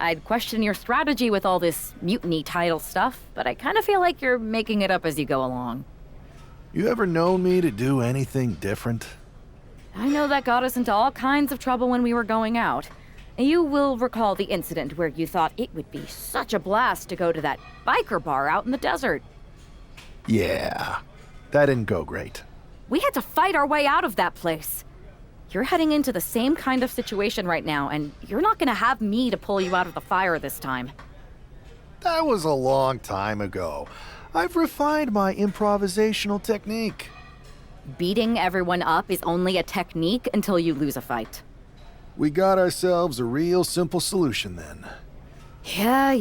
I'd question your strategy with all this mutiny title stuff, but I kind of feel like you're making it up as you go along. You ever known me to do anything different? I know that got us into all kinds of trouble when we were going out. You will recall the incident where you thought it would be such a blast to go to that biker bar out in the desert. Yeah, that didn't go great. We had to fight our way out of that place. You're heading into the same kind of situation right now, and you're not gonna have me to pull you out of the fire this time. That was a long time ago. I've refined my improvisational technique. Beating everyone up is only a technique until you lose a fight. We got ourselves a real simple solution then. Yeah,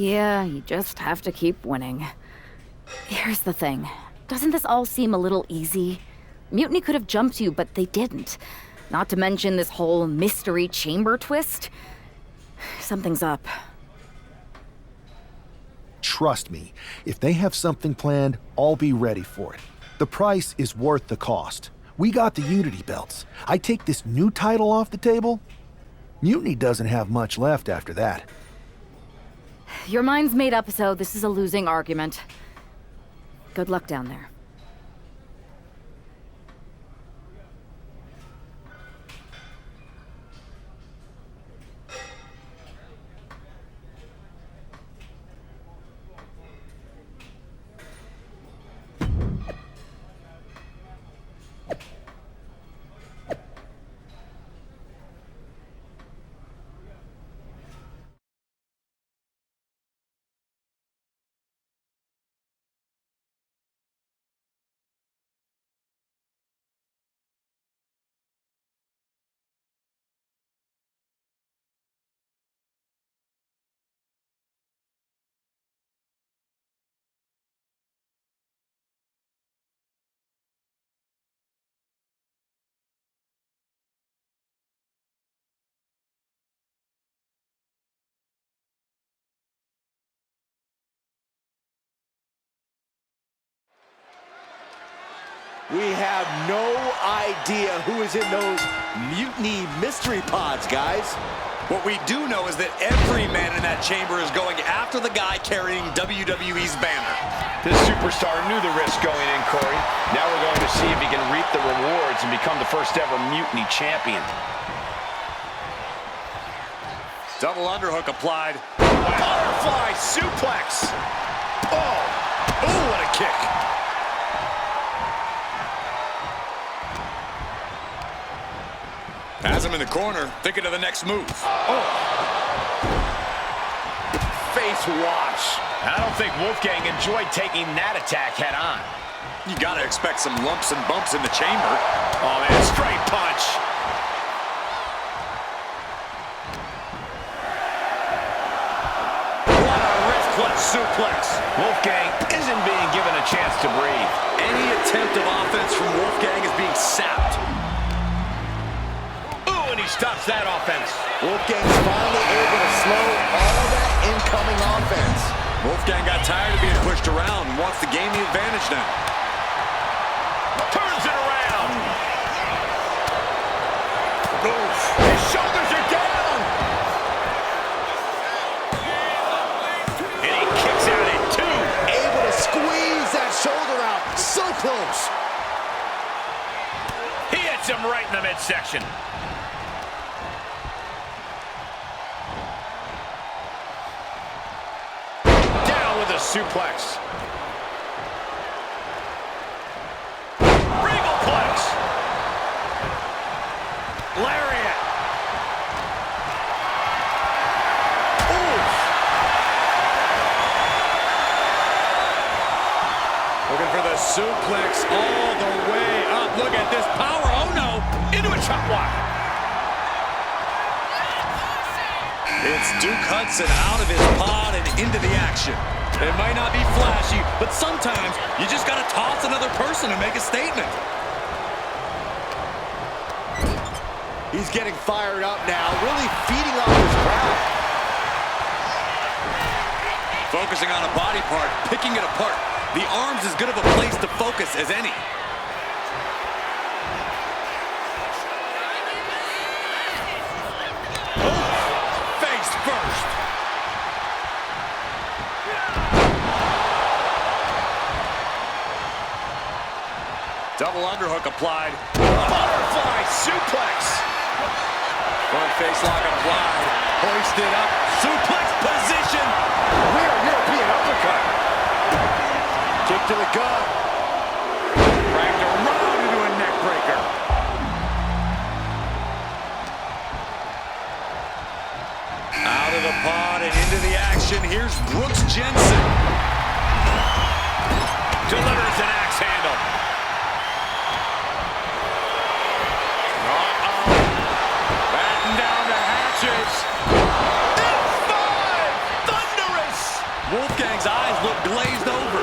you just have to keep winning. Here's the thing. Doesn't this all seem a little easy? Mutiny could have jumped you, but they didn't. Not to mention this whole mystery chamber twist. Something's up. Trust me, if they have something planned, I'll be ready for it. The price is worth the cost. We got the Unity belts. I take this new title off the table, Mutiny doesn't have much left after that. Your mind's made up, so this is a losing argument. Good luck down there. We have no idea who is in those mutiny mystery pods, guys. What we do know is that every man in that chamber is going after the guy carrying WWE's banner. This superstar knew the risk going in, Corey. Now we're going to see if he can reap the rewards and become the first ever mutiny champion. Double underhook applied. Butterfly suplex. Oh, what a kick. Has him in the corner, thinking of the next move. Oh. Face wash. I don't think Wolfgang enjoyed taking that attack head on. You gotta expect some lumps and bumps in the chamber. Oh man, straight punch. What a wrist clutch suplex. Wolfgang isn't being given a chance to breathe. Any attempt of offense from Wolfgang is being sapped. And he stops that offense. Wolfgang's finally able to slow all that incoming offense. Wolfgang got tired of being pushed around and wants to gain the advantage now. Turns it around. Oof. His shoulders are down. And he kicks out at two. Able to squeeze that shoulder out. So close. He hits him right in the midsection. With a suplex. Regalplex. Lariat. Oof. Looking for the suplex all the way up. Look at this power. Oh no, Into a chop block. it's Duke Hudson out of his pod and into the action. It might not be flashy, but sometimes you just gotta toss another person and make a statement. He's getting fired up now, really feeding off his crowd. Focusing on a body part, picking it apart. The arm's as good of a place to focus as any. Face first. Double underhook applied. Butterfly suplex. Front face lock applied. Hoisted up. Suplex position. Rear European uppercut. Kick to the gut. Dragged around into a neck breaker. Out of the pod and into the action. Here's Brooks Jensen. Delivers an axe handle. Batten down the hatches. F5! Thunderous! Wolfgang's eyes look glazed over.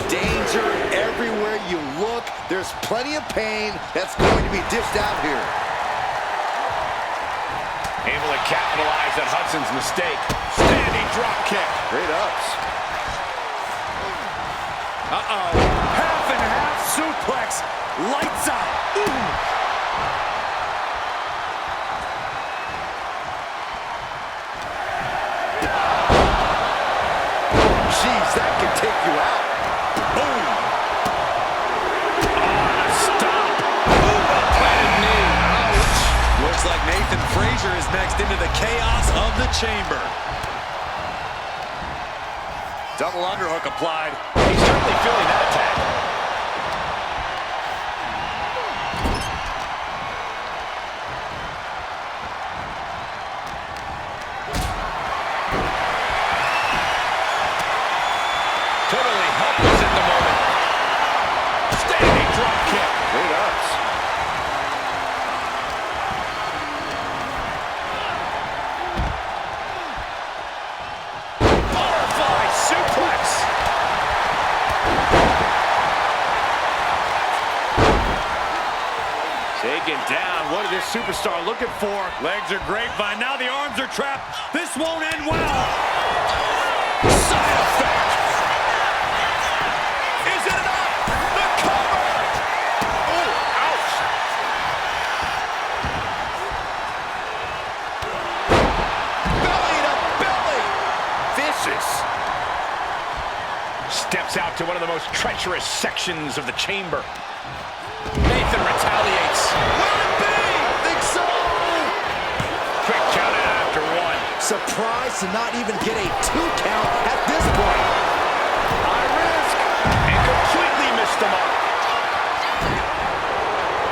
Danger everywhere you look. There's plenty of pain that's going to be dished out here. Able to capitalize on Hudson's mistake. Standing drop kick. Great ups. Uh-oh. Half and half suplex. Lights out. Ooh. Jeez, that could take you out. Boom. Stop. Boom. Planted knee. Ouch. Looks like Nathan Frazier is next into the chaos of the chamber. Double underhook applied. He's certainly feeling that attack. Totally helpless at the moment. Standing drop kick. Great ups. Butterfly suplex. Taken down. What is this superstar looking for? Legs are grapevine. Now the arms are trapped. This won't end well. Side effect. Is it enough? The cover. Oh, ouch. Belly to belly. Vicious. Steps out to one of the most treacherous sections of the chamber. Nathan retaliates. Will it be? Think so. Quick count out after one. Surprised to not even get a 2 count at this point. High risk. And completely missed the mark.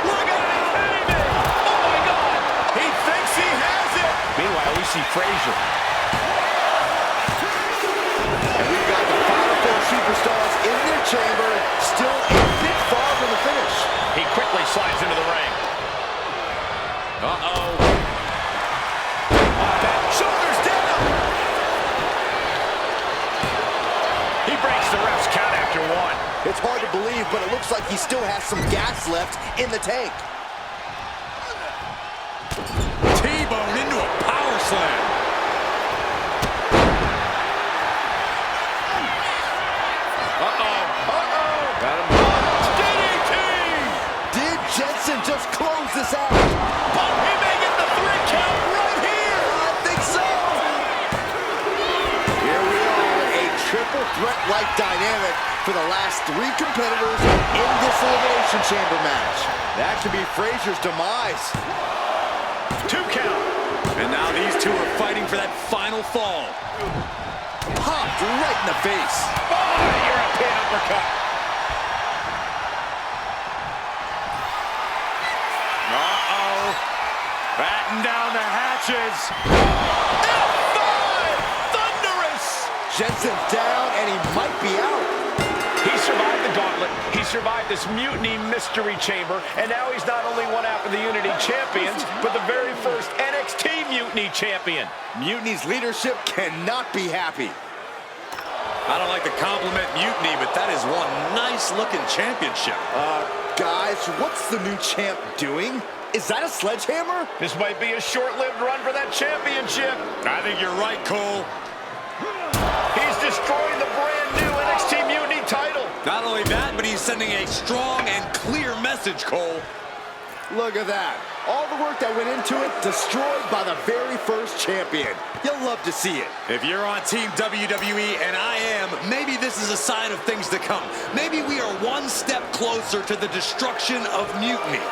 Look at him. Aiming. Oh, my God. He thinks he has it. Meanwhile, we see Frazier. And we've got the final 4 superstars in their chamber, still a bit far from the finish. He quickly slides into the ring. Uh-oh. Shoulders down. He breaks the ref's count after one. It's hard to believe, but it looks like he still has some gas left in the tank. T-bone into a power slam. Got him. DDT! Did Jensen just close this out? But he may get the 3 count right here. I think so. Here we are, a triple threat-like dynamic for the last 3 competitors in this Elimination Chamber match. That could be Frazier's demise. 2 count. And now these two are fighting for that final fall. Popped right in the face. Oh, European uppercut. Uh-oh. Batten down the hatches. F5! Thunderous! Jensen's down, and he might be out. He survived the gauntlet. He survived this mutiny mystery chamber, and now he's not only one half of the Unity champions, but the very first NXT Mutiny champion. Mutiny's leadership cannot be happy. I don't like to compliment Mutiny, but that is one nice-looking championship. Guys, what's the new champ doing? Is that a sledgehammer? This might be a short-lived run for that championship. I think you're right, Cole. He's destroying the brand new NXT Mutiny title. Not only that, but he's sending a strong and clear message, Cole. Look at that. All the work that went into it, destroyed by the very first champion. You'll love to see it. If you're on Team WWE, and I am, maybe this is a sign of things to come. Maybe we are one step closer to the destruction of Mutiny.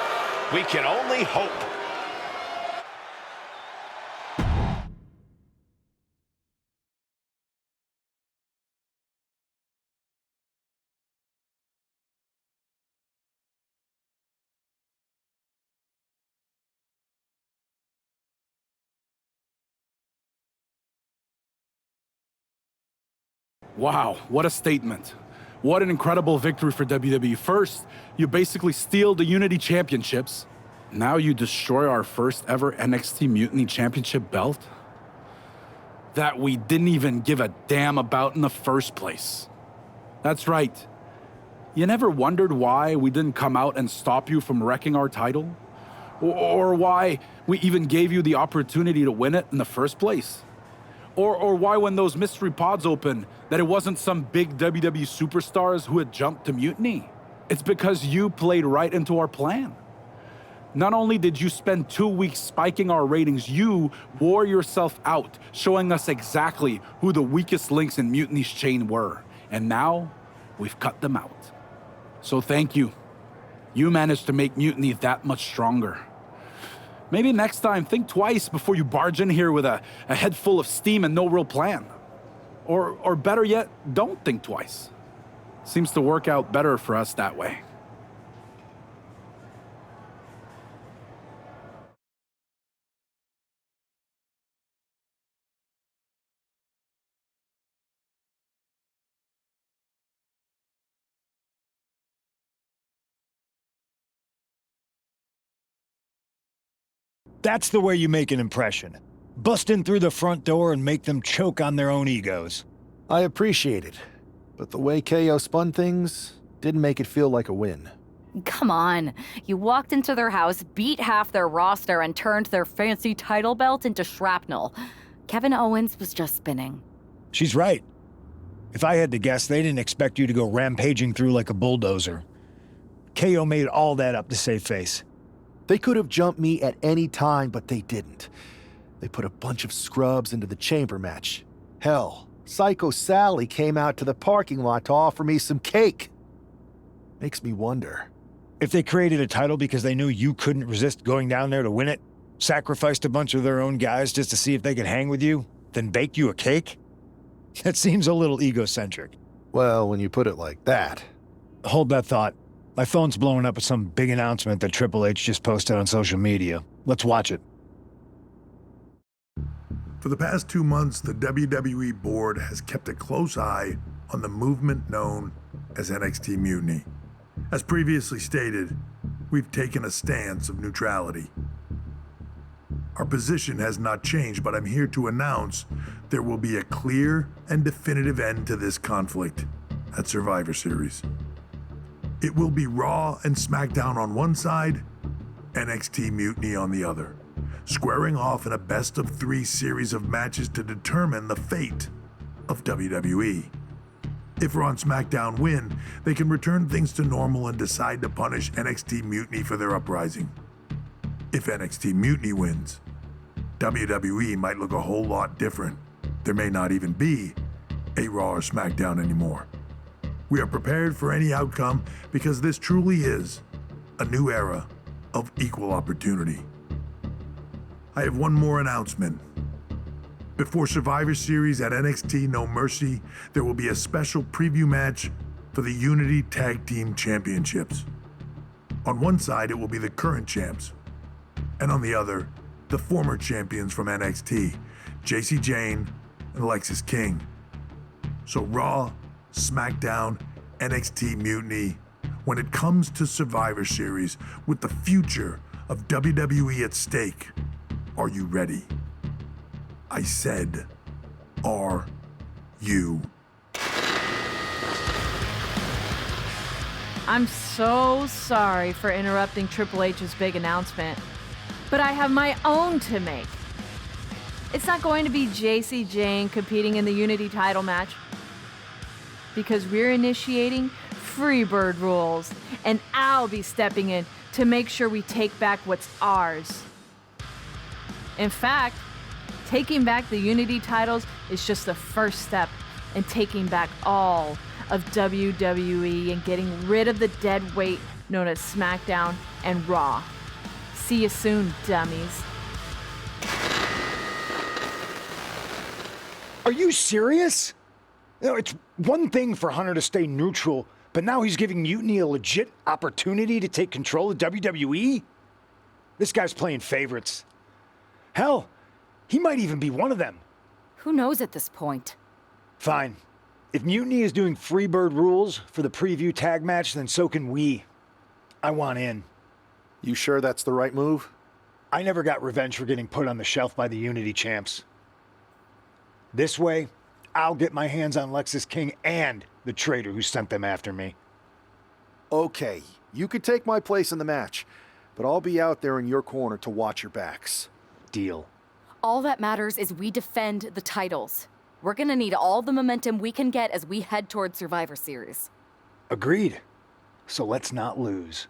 We can only hope. Wow, what a statement. What an incredible victory for WWE. First, you basically steal the Unity Championships. Now you destroy our first ever NXT Mutiny Championship belt that we didn't even give a damn about in the first place. That's right. You never wondered why we didn't come out and stop you from wrecking our title? Or why we even gave you the opportunity to win it in the first place? Or why when those mystery pods opened, that it wasn't some big WWE superstars who had jumped to Mutiny? It's because you played right into our plan. Not only did you spend 2 weeks spiking our ratings, you wore yourself out, showing us exactly who the weakest links in Mutiny's chain were. And now, we've cut them out. So thank you. You managed to make Mutiny that much stronger. Maybe next time, think twice before you barge in here with a head full of steam and no real plan. Or better yet, don't think twice. Seems to work out better for us that way. That's the way you make an impression. Bust in through the front door and make them choke on their own egos. I appreciate it, but the way KO spun things didn't make it feel like a win. Come on. You walked into their house, beat half their roster, and turned their fancy title belt into shrapnel. Kevin Owens was just spinning. She's right. If I had to guess, they didn't expect you to go rampaging through like a bulldozer. KO made all that up to save face. They could have jumped me at any time, but they didn't. They put a bunch of scrubs into the chamber match. Hell, Psycho Sally came out to the parking lot to offer me some cake. Makes me wonder. If they created a title because they knew you couldn't resist going down there to win it, sacrificed a bunch of their own guys just to see if they could hang with you, then baked you a cake? That seems a little egocentric. Well, when you put it like that. Hold that thought. My phone's blowing up with some big announcement that Triple H just posted on social media. Let's watch it. For the past 2 months, the WWE board has kept a close eye on the movement known as NXT Mutiny. As previously stated, we've taken a stance of neutrality. Our position has not changed, but I'm here to announce there will be a clear and definitive end to this conflict at Survivor Series. It will be Raw and SmackDown on one side, NXT Mutiny on the other, squaring off in a best-of-3 series of matches to determine the fate of WWE. If Raw and SmackDown win, they can return things to normal and decide to punish NXT Mutiny for their uprising. If NXT Mutiny wins, WWE might look a whole lot different. There may not even be a Raw or SmackDown anymore. We are prepared for any outcome because this truly is a new era of equal opportunity. I have one more announcement. Before Survivor Series at NXT No Mercy, there will be a special preview match for the Unity Tag Team Championships. On one side, it will be the current champs, and on the other, the former champions from NXT, Jacy Jayne and Alexis King. So Raw, SmackDown, NXT Mutiny, when it comes to Survivor Series with the future of WWE at stake, are you ready? I said, are you? I'm so sorry for interrupting Triple H's big announcement, but I have my own to make. It's not going to be Jacy Jayne competing in the Unity title match, because we're initiating Freebird rules, and I'll be stepping in to make sure we take back what's ours. In fact, taking back the Unity titles is just the first step in taking back all of WWE and getting rid of the dead weight known as SmackDown and Raw. See you soon, dummies. Are you serious? You know, it's one thing for Hunter to stay neutral, but now he's giving Mutiny a legit opportunity to take control of WWE? This guy's playing favorites. Hell, he might even be one of them. Who knows at this point? Fine. If Mutiny is doing Freebird rules for the preview tag match, then so can we. I want in. You sure that's the right move? I never got revenge for getting put on the shelf by the Unity champs. This way, I'll get my hands on Lexis King and the traitor who sent them after me. Okay, you could take my place in the match, but I'll be out there in your corner to watch your backs. Deal. All that matters is we defend the titles. We're gonna need all the momentum we can get as we head toward Survivor Series. Agreed. So let's not lose.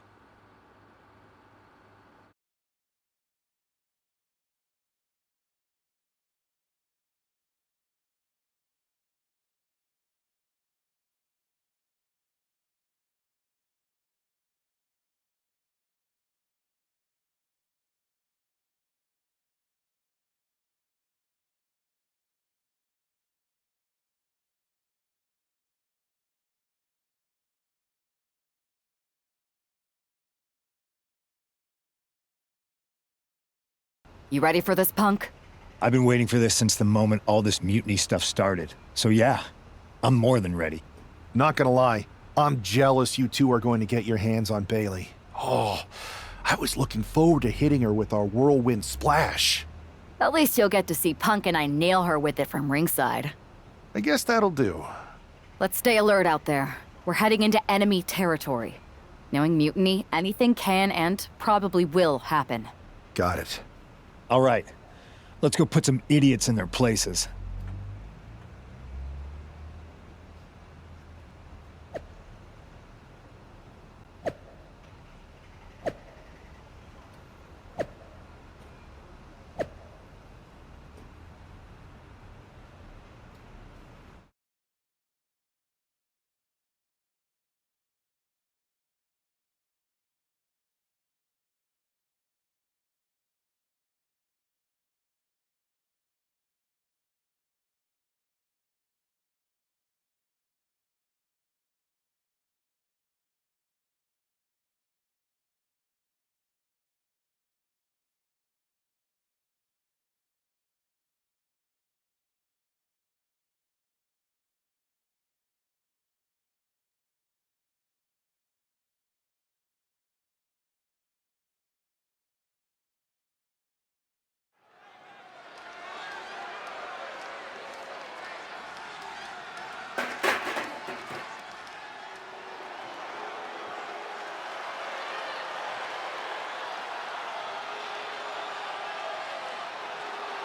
You ready for this, Punk? I've been waiting for this since the moment all this mutiny stuff started. So yeah, I'm more than ready. Not gonna lie, I'm jealous you two are going to get your hands on Bailey. Oh, I was looking forward to hitting her with our whirlwind splash. At least you'll get to see Punk and I nail her with it from ringside. I guess that'll do. Let's stay alert out there. We're heading into enemy territory. Knowing Mutiny, anything can and probably will happen. Got it. All right, let's go put some idiots in their places.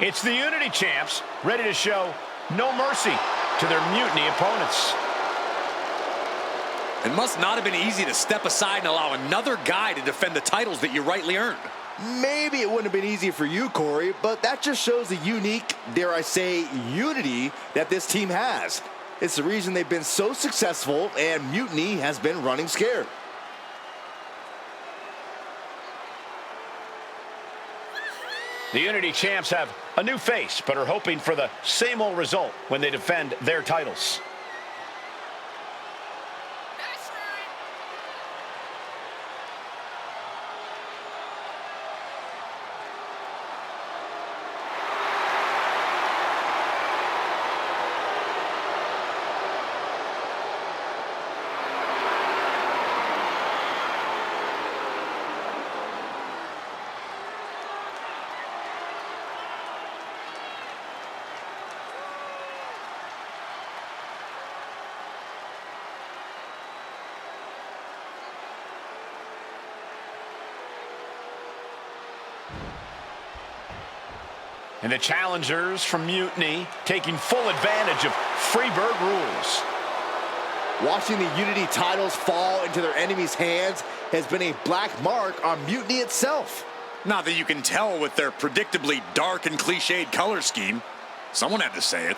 It's the Unity champs, ready to show no mercy to their Mutiny opponents. It must not have been easy to step aside and allow another guy to defend the titles that you rightly earned. Maybe it wouldn't have been easy for you, Corey, but that just shows the unique, dare I say, unity that this team has. It's the reason they've been so successful and Mutiny has been running scared. The Unity champs have a new face, but are hoping for the same old result when they defend their titles. And the challengers from Mutiny taking full advantage of Freebird rules. Watching the Unity titles fall into their enemies' hands has been a black mark on Mutiny itself. Not that you can tell with their predictably dark and cliched color scheme. Someone had to say it.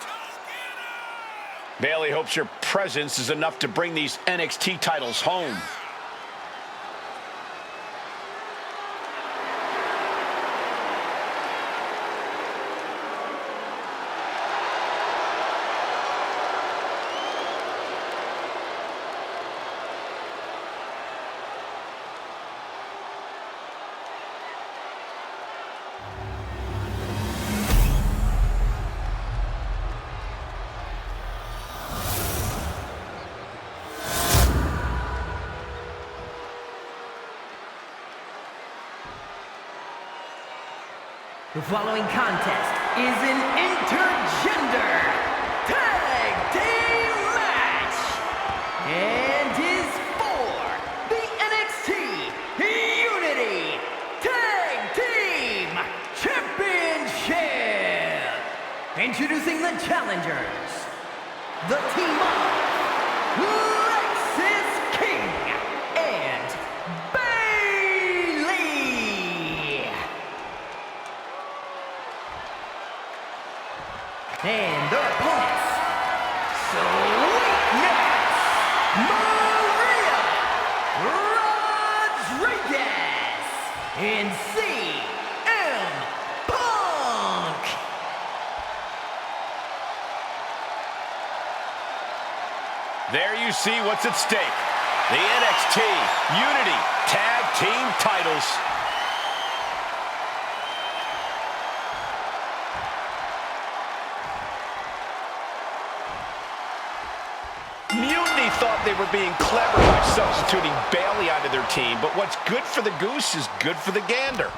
Bayley hopes your presence is enough to bring these NXT titles home. The following contest is an intergender tag team match and is for the NXT Unity Tag Team Championship. Introducing the challengers, the team of Lexis King and Bayley. And their opponents, Sweetness Maria Rodriguez and CM Punk. There you see what's at stake. The NXT Unity Tag Team titles. Mutiny thought they were being clever by substituting Bayley onto their team, but what's good for the goose is good for the gander.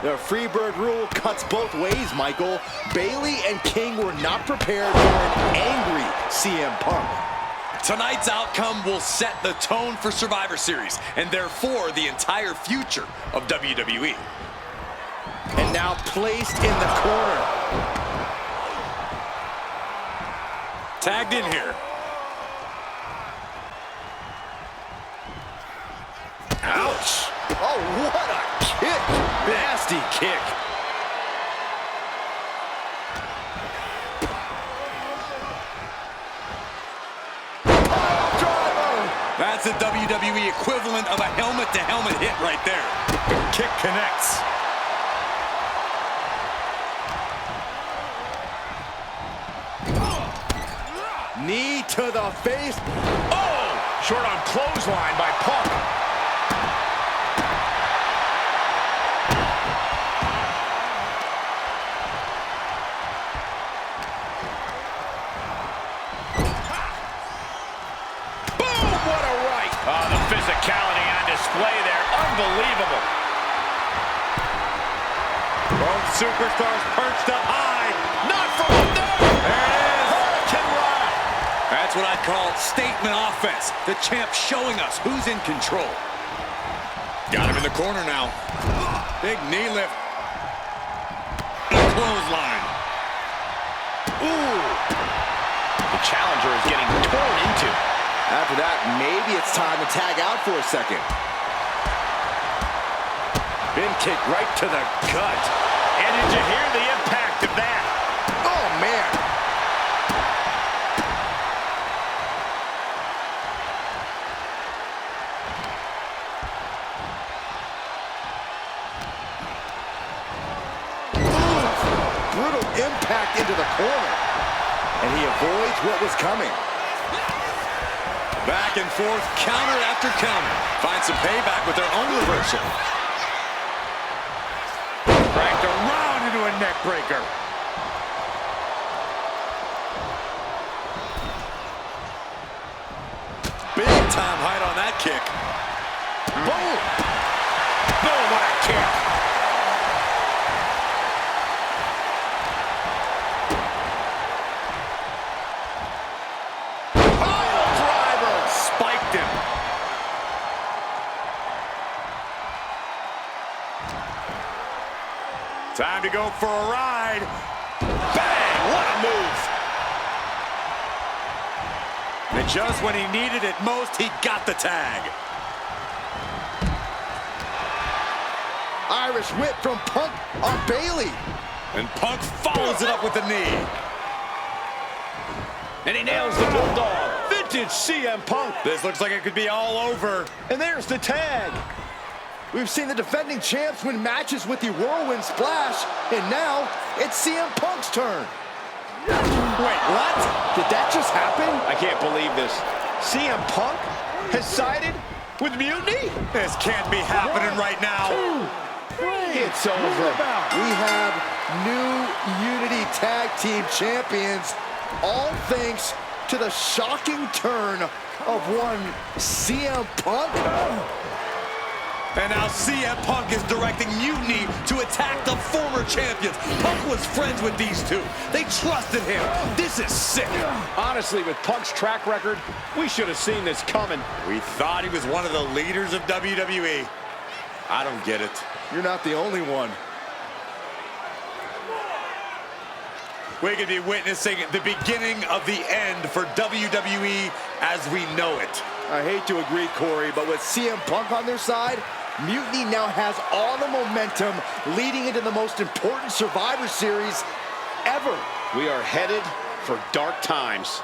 The Freebird rule cuts both ways, Michael. Bayley and King were not prepared for an angry CM Punk. Tonight's outcome will set the tone for Survivor Series, and therefore the entire future of WWE. And now placed in the corner. Tagged in here. Ouch! Oh, what a kick! Nasty kick. That's the WWE equivalent of a helmet-to-helmet hit right there. Kick connects. Knee to the face. Oh! Short on clothesline by Punk. The physicality on display there. Unbelievable. Both superstars perched up high. Not from up there. There it is. Hurricane Rana. That's what I'd call statement offense. The champ showing us who's in control. Got him in the corner now. Big knee lift. Clothesline. Ooh. The challenger is getting torn into. After that, maybe it's time to tag out for a second. Been kicked right to the gut. And did you hear the impact of that? Oh, man. Brutal impact into the corner. And he avoids what was coming. Back and forth, counter after counter. Find some payback with their own reversal. Cracked around into a neck breaker. Big time height on that kick. Boom! Boom, what a kick. Time to go for a ride. Bang! What a move! The Just when he needed it most, he got the tag. Irish whip from Punk on Bailey. And Punk follows it up with the knee. And he nails the Bulldog. Vintage CM Punk. This looks like it could be all over. And there's the tag. We've seen the defending champs win matches with the Whirlwind Splash, and now it's CM Punk's turn. Wait, what? Did that just happen? I can't believe this. CM Punk has sided with Mutiny? This can't be happening right now. It's over. We have new Unity Tag Team Champions, all thanks to the shocking turn of one CM Punk. And now CM Punk is directing Mutiny to attack the former champions. Punk was friends with these two. They trusted him. This is sick. Honestly, with Punk's track record, we should have seen this coming. We thought he was one of the leaders of WWE. I don't get it. You're not the only one. We could be witnessing the beginning of the end for WWE as we know it. I hate to agree, Corey, but with CM Punk on their side, Mutiny now has all the momentum leading into the most important Survivor Series ever. We are headed for dark times.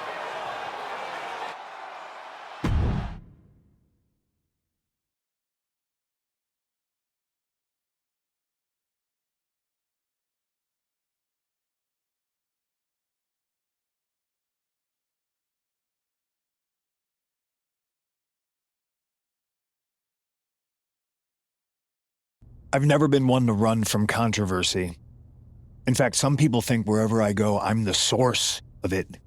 I've never been one to run from controversy. In fact, some people think wherever I go, I'm the source of it.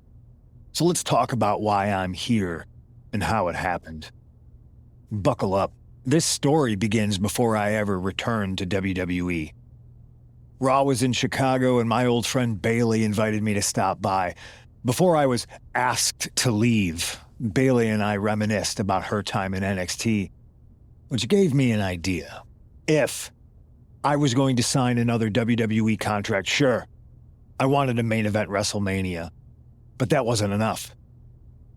So let's talk about why I'm here and how it happened. Buckle up. This story begins before I ever returned to WWE. Raw was in Chicago and my old friend Bailey invited me to stop by. Before I was asked to leave, Bailey and I reminisced about her time in NXT, which gave me an idea. If I was going to sign another WWE contract, sure, I wanted a main event WrestleMania, but that wasn't enough.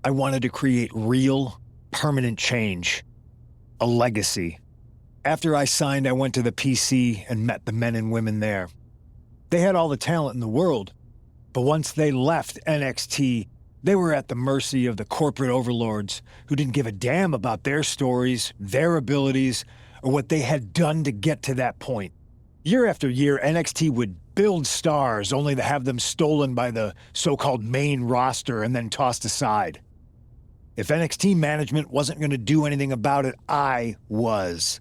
I wanted to create real, permanent change, a legacy. After I signed, I went to the PC and met the men and women there. They had all the talent in the world, but once they left NXT, they were at the mercy of the corporate overlords who didn't give a damn about their stories, their abilities, or what they had done to get to that point. Year after year, NXT would build stars only to have them stolen by the so-called main roster and then tossed aside. If NXT management wasn't going to do anything about it, I was.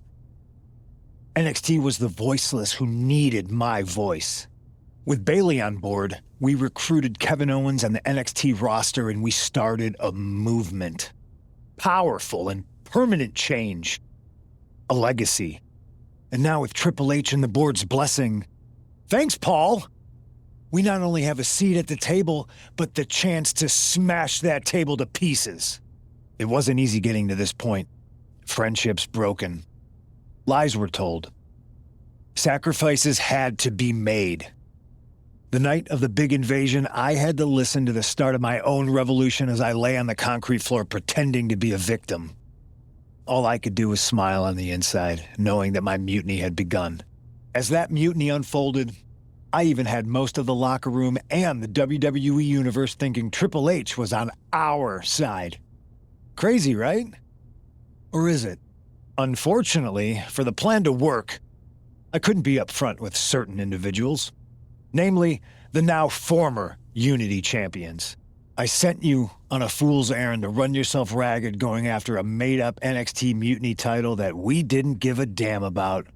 NXT was the voiceless who needed my voice. With Bailey on board, we recruited Kevin Owens and the NXT roster and we started a movement. Powerful and permanent change. A legacy. And now with Triple H and the board's blessing, thanks, Paul! We not only have a seat at the table, but the chance to smash that table to pieces. It wasn't easy getting to this point. Friendships broken. Lies were told. Sacrifices had to be made. The night of the big invasion, I had to listen to the start of my own revolution as I lay on the concrete floor pretending to be a victim. All I could do was smile on the inside, knowing that my mutiny had begun. As that mutiny unfolded, I even had most of the locker room and the WWE Universe thinking Triple H was on our side. Crazy, right? Or is it? Unfortunately, for the plan to work, I couldn't be upfront with certain individuals. Namely, the now former Unity champions. I sent you on a fool's errand to run yourself ragged going after a made-up NXT Mutiny title that we didn't give a damn about.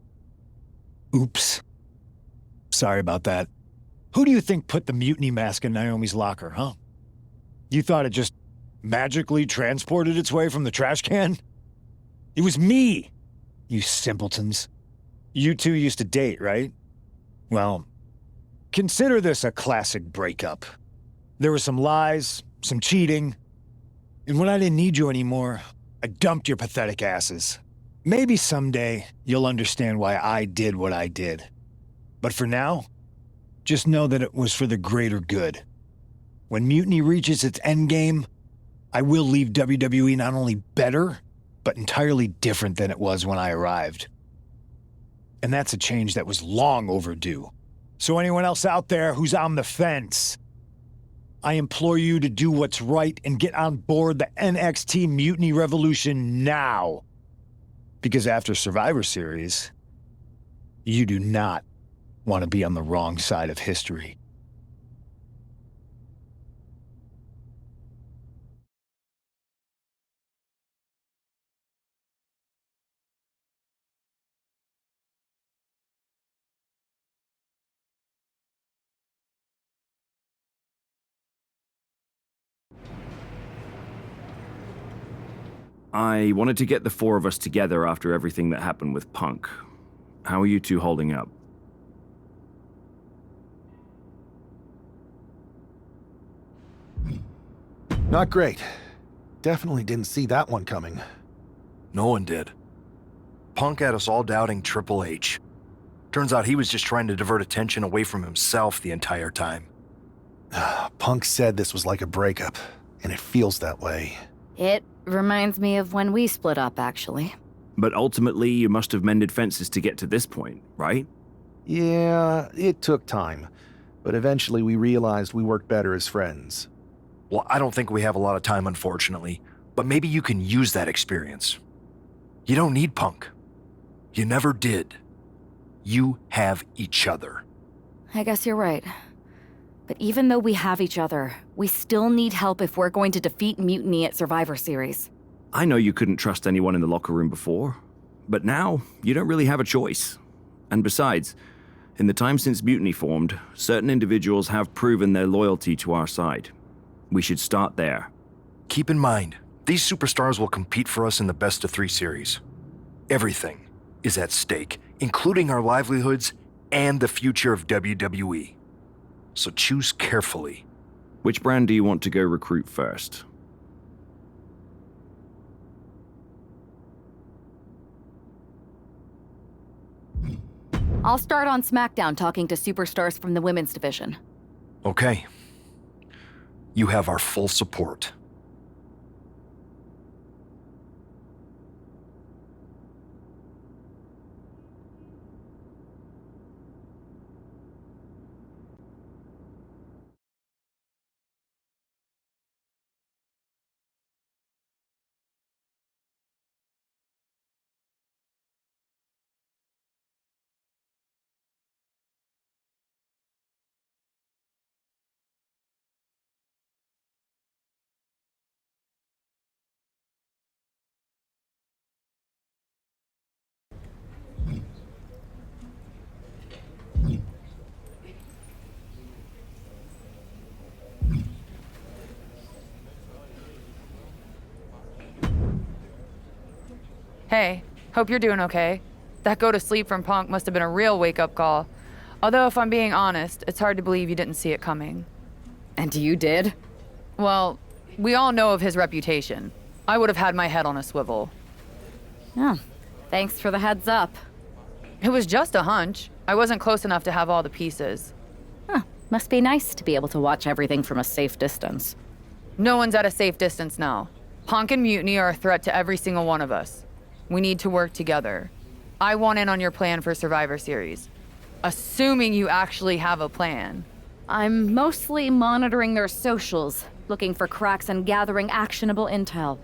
Oops. Sorry about that. Who do you think put the Mutiny mask in Naomi's locker, huh? You thought it just magically transported its way from the trash can? It was me, you simpletons. You two used to date, right? Well, consider this a classic breakup. There were some lies, some cheating, and when I didn't need you anymore, I dumped your pathetic asses. Maybe someday you'll understand why I did what I did. But for now, just know that it was for the greater good. When Mutiny reaches its endgame, I will leave WWE not only better, but entirely different than it was when I arrived. And that's a change that was long overdue. So anyone else out there who's on the fence, I implore you to do what's right and get on board the NXT Mutiny Revolution now. Because after Survivor Series, you do not want to be on the wrong side of history. I wanted to get the four of us together after everything that happened with Punk. How are you two holding up? Not great. Definitely didn't see that one coming. No one did. Punk had us all doubting Triple H. Turns out he was just trying to divert attention away from himself the entire time. Punk said this was like a breakup, and it feels that way. It reminds me of when we split up, actually. But ultimately, you must have mended fences to get to this point, right? Yeah, it took time. But eventually we realized we worked better as friends. Well, I don't think we have a lot of time, unfortunately. But maybe you can use that experience. You don't need Punk. You never did. You have each other. I guess you're right. But even though we have each other, we still need help if we're going to defeat Mutiny at Survivor Series. I know you couldn't trust anyone in the locker room before, but now you don't really have a choice. And besides, in the time since Mutiny formed, certain individuals have proven their loyalty to our side. We should start there. Keep in mind, these superstars will compete for us in the best-of-3 series. Everything is at stake, including our livelihoods and the future of WWE. So choose carefully. Which brand do you want to go recruit first? I'll start on SmackDown talking to superstars from the women's division. Okay. You have our full support. Hey, hope you're doing okay. That go to sleep from Punk must have been a real wake-up call. Although, if I'm being honest, it's hard to believe you didn't see it coming. And you did? Well, we all know of his reputation. I would have had my head on a swivel. Oh, thanks for the heads up. It was just a hunch. I wasn't close enough to have all the pieces. Huh, must be nice to be able to watch everything from a safe distance. No one's at a safe distance now. Punk and Mutiny are a threat to every single one of us. We need to work together. I want in on your plan for Survivor Series. Assuming you actually have a plan. I'm mostly monitoring their socials, looking for cracks and gathering actionable intel.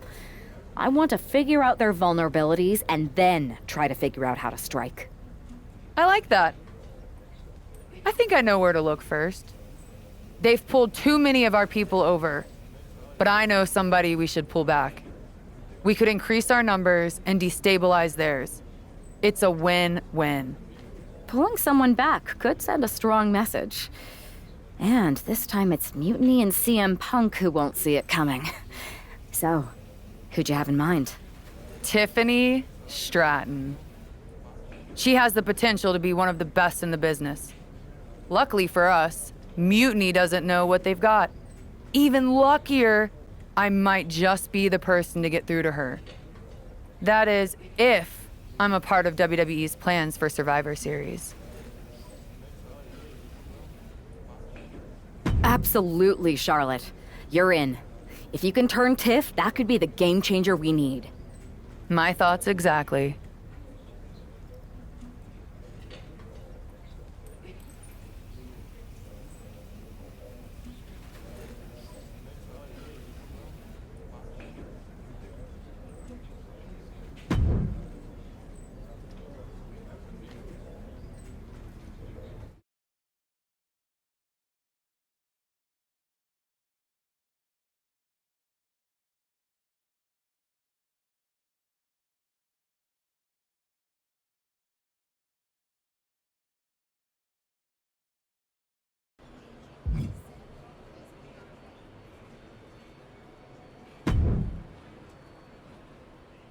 I want to figure out their vulnerabilities and then try to figure out how to strike. I like that. I think I know where to look first. They've pulled too many of our people over, but I know somebody we should pull back. We could increase our numbers and destabilize theirs. It's a win-win. Pulling someone back could send a strong message. And this time it's Mutiny and CM Punk who won't see it coming. So, who'd you have in mind? Tiffany Stratton. She has the potential to be one of the best in the business. Luckily for us, Mutiny doesn't know what they've got. Even luckier, I might just be the person to get through to her. That is, if I'm a part of WWE's plans for Survivor Series. Absolutely, Charlotte. You're in. If you can turn Tiff, that could be the game changer we need. My thoughts exactly.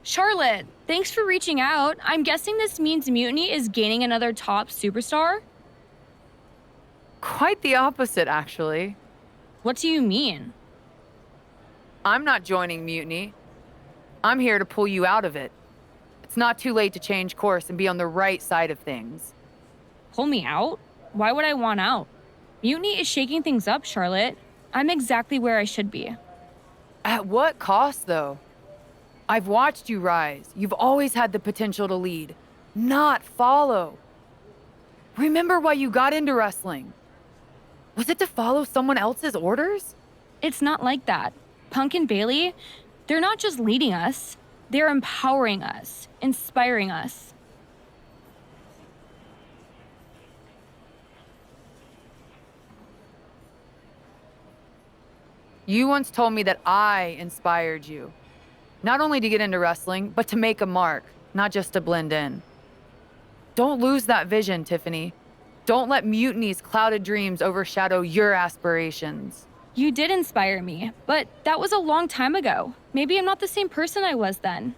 Charlotte, thanks for reaching out. I'm guessing this means Mutiny is gaining another top superstar? Quite the opposite, actually. What do you mean? I'm not joining Mutiny. I'm here to pull you out of it. It's not too late to change course and be on the right side of things. Pull me out? Why would I want out? Mutiny is shaking things up, Charlotte. I'm exactly where I should be. At what cost, though? I've watched you rise. You've always had the potential to lead, not follow. Remember why you got into wrestling? Was it to follow someone else's orders? It's not like that. Punk and Bailey, they're not just leading us. They're empowering us, inspiring us. You once told me that I inspired you. Not only to get into wrestling, but to make a mark, not just to blend in. Don't lose that vision, Tiffany. Don't let Mutiny's clouded dreams overshadow your aspirations. You did inspire me, but that was a long time ago. Maybe I'm not the same person I was then.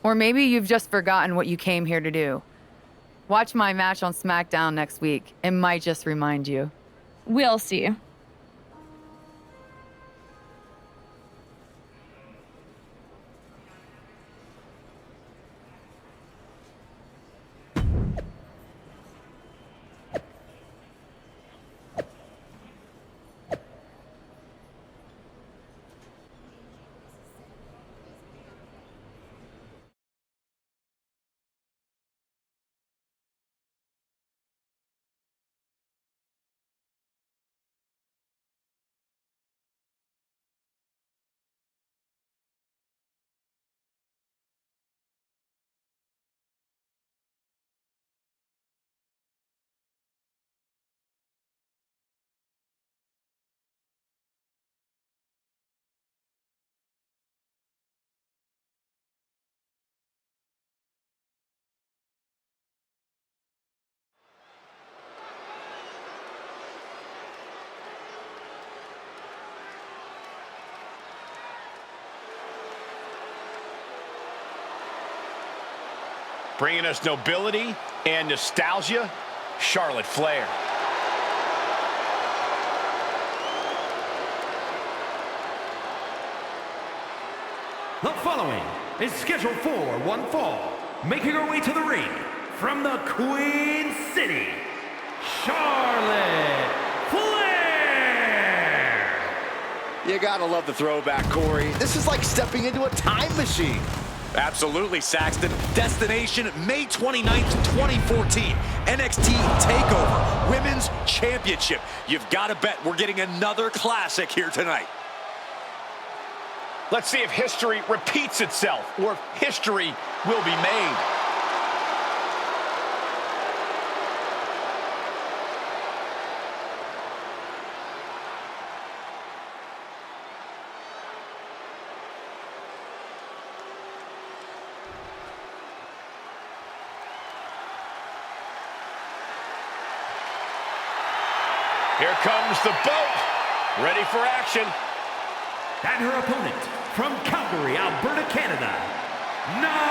Or maybe you've just forgotten what you came here to do. Watch my match on SmackDown next week. It might just remind you. We'll see. Bringing us nobility and nostalgia, Charlotte Flair. The following is scheduled for one fall, making her way to the ring from the Queen City, Charlotte Flair! You gotta love the throwback, Corey. This is like stepping into a time machine. Absolutely, Saxton. Destination May 29th, 2014. NXT TakeOver Women's Championship. You've got to bet we're getting another classic here tonight. Let's see if history repeats itself or if history will be made. Here comes the boat, ready for action. And her opponent, from Calgary, Alberta, Canada, Natalya!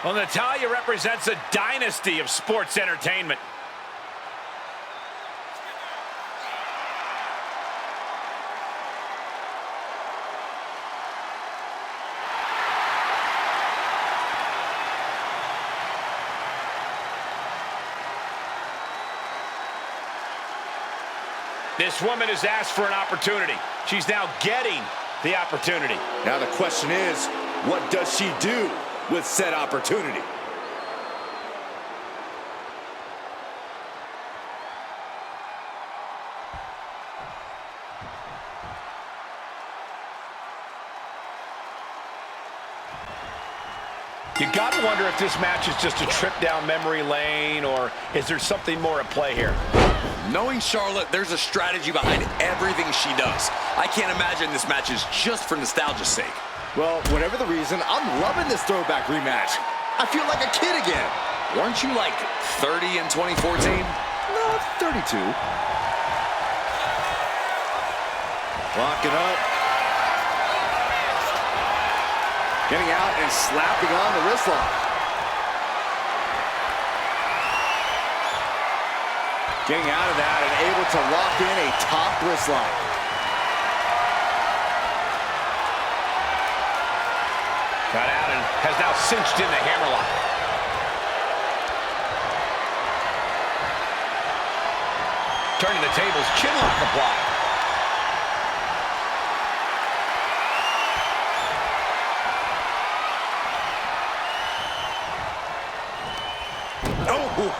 Well, Natalya represents a dynasty of sports entertainment. This woman has asked for an opportunity. She's now getting the opportunity. Now the question is, what does she do with said opportunity? You got to wonder if this match is just a trip down memory lane, or is there something more at play here? Knowing Charlotte, there's a strategy behind everything she does. I can't imagine this match is just for nostalgia's sake. Well, whatever the reason, I'm loving this throwback rematch. I feel like a kid again. Weren't you like 30 in 2014? No, 32. Locking up. Getting out and slapping on the wrist lock. Getting out of that and able to lock in a top wrist lock. Got out and has now cinched in the hammerlock. Turning the tables, chinlock applied.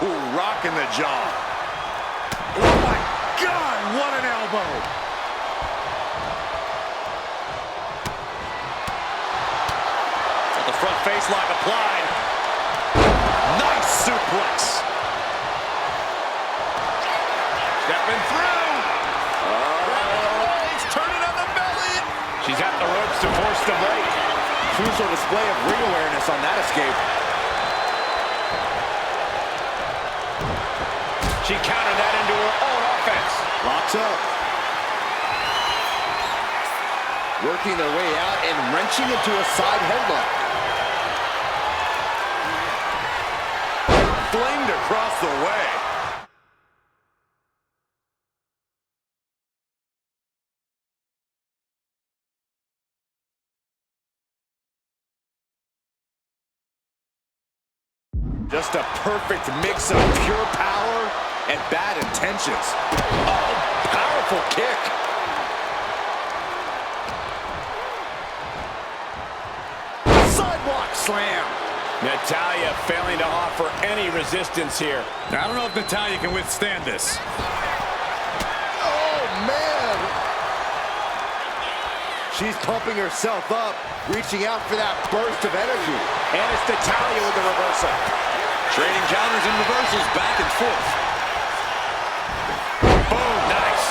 Oh, rocking the jaw. Oh my God, what an elbow. The front face lock applied. Nice suplex. Stepping through. He's turning on the belly. She's at the ropes to force the break. Crucial display of ring awareness on that escape. She countered that into her own offense. Locks up. Working their way out and wrenching into a side headlock. Flamed across the way. Just a perfect mix of pure power and bad intentions. Oh, powerful kick. Sidewalk slam. Natalya failing to offer any resistance here. I don't know if Natalya can withstand this. Oh, man. She's pumping herself up, reaching out for that burst of energy. And it's Natalya with the reversal. Trading counters and reversals back and forth. Boom, nice.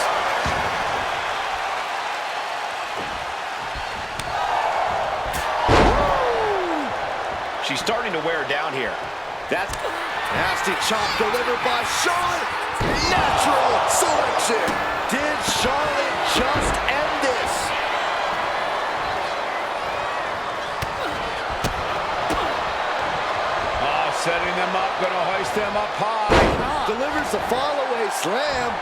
She's starting to wear down here. That's nasty chop delivered by Charlotte. Natural selection. Did Charlotte just end this? Oh, setting them up, gonna hoist them up high. Delivers the fall-away slam.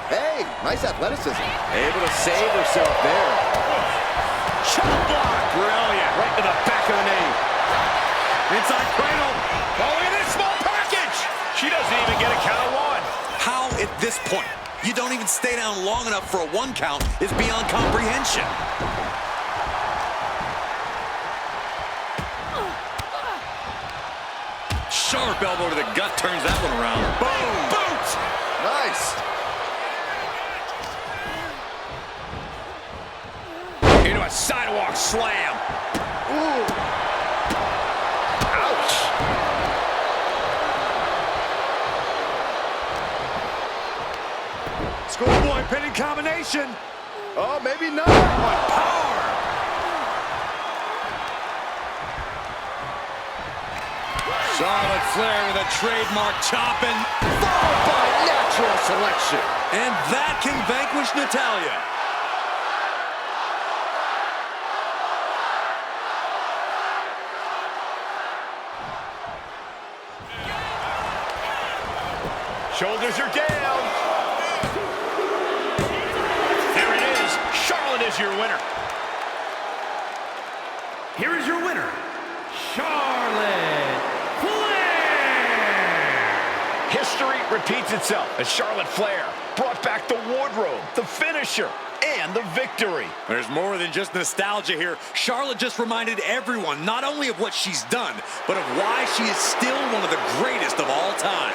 Hey, nice athleticism. Able to save herself there. Chop block. Brilliant. Right to the back of the knee. Inside cradle. Oh, look at this small package. She doesn't even get a count of one. How at this point you don't even stay down long enough for a 1 count is beyond comprehension. Sharp elbow to the gut turns that one around. Boom! Boot! Nice. Into a sidewalk slam. Ooh. Ouch. Schoolboy pinning combination. Oh, maybe not. What power. Charlotte Flair with a trademark chopping. Followed by natural selection. And that can vanquish Natalya. Shoulders are down. There it is. Charlotte is your winner. Here is your winner, Charlotte Flair. History repeats itself as Charlotte Flair brought back the wardrobe, the finisher, and the victory. There's more than just nostalgia here. Charlotte just reminded everyone not only of what she's done, but of why she is still one of the greatest of all time.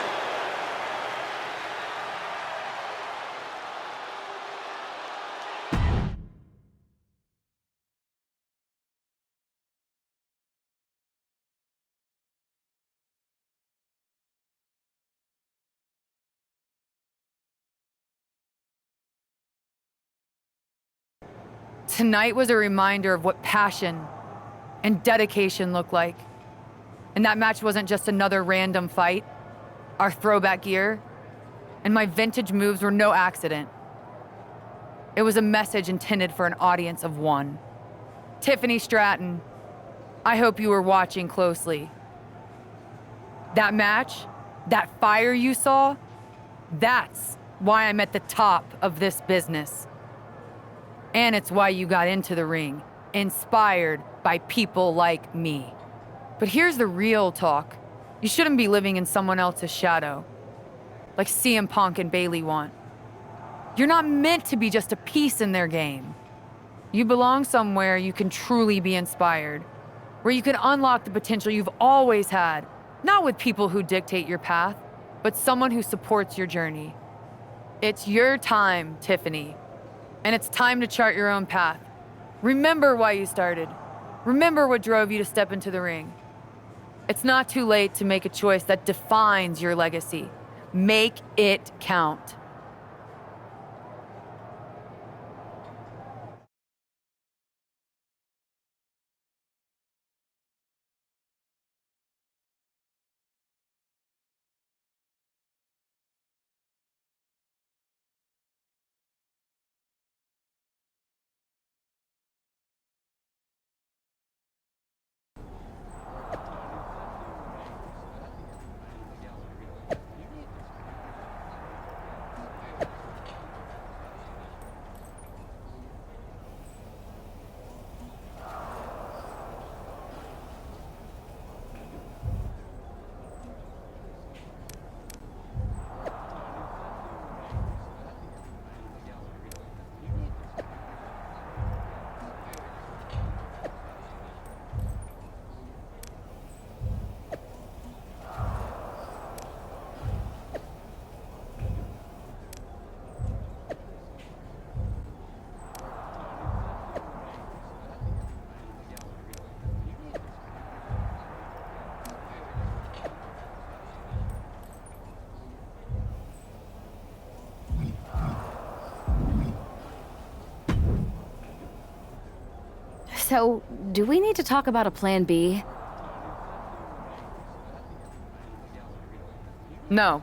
Tonight was a reminder of what passion and dedication look like. And that match wasn't just another random fight. Our throwback gear and my vintage moves were no accident. It was a message intended for an audience of one. Tiffany Stratton, I hope you were watching closely. That match, that fire you saw, that's why I'm at the top of this business. And it's why you got into the ring, inspired by people like me. But here's the real talk. You shouldn't be living in someone else's shadow, like CM Punk and Bayley want. You're not meant to be just a piece in their game. You belong somewhere you can truly be inspired, where you can unlock the potential you've always had, not with people who dictate your path, but someone who supports your journey. It's your time, Tiffany. And it's time to chart your own path. Remember why you started. Remember what drove you to step into the ring. It's not too late to make a choice that defines your legacy. Make it count. So, do we need to talk about a plan B? No.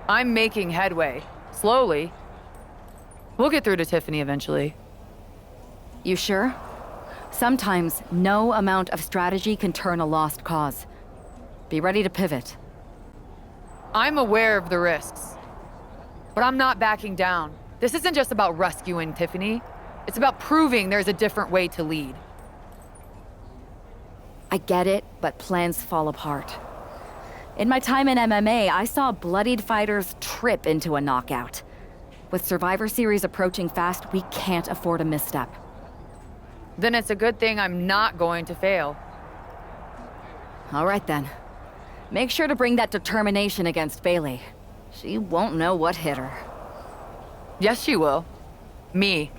I'm making headway. Slowly. We'll get through to Tiffany eventually. You sure? Sometimes no amount of strategy can turn a lost cause. Be ready to pivot. I'm aware of the risks, but I'm not backing down. This isn't just about rescuing Tiffany. It's about proving there's a different way to lead. I get it, but plans fall apart. In my time in MMA, I saw bloodied fighters trip into a knockout. With Survivor Series approaching fast, we can't afford a misstep. Then it's a good thing I'm not going to fail. All right then. Make sure to bring that determination against Bayley. She won't know what hit her. Yes, she will. Me.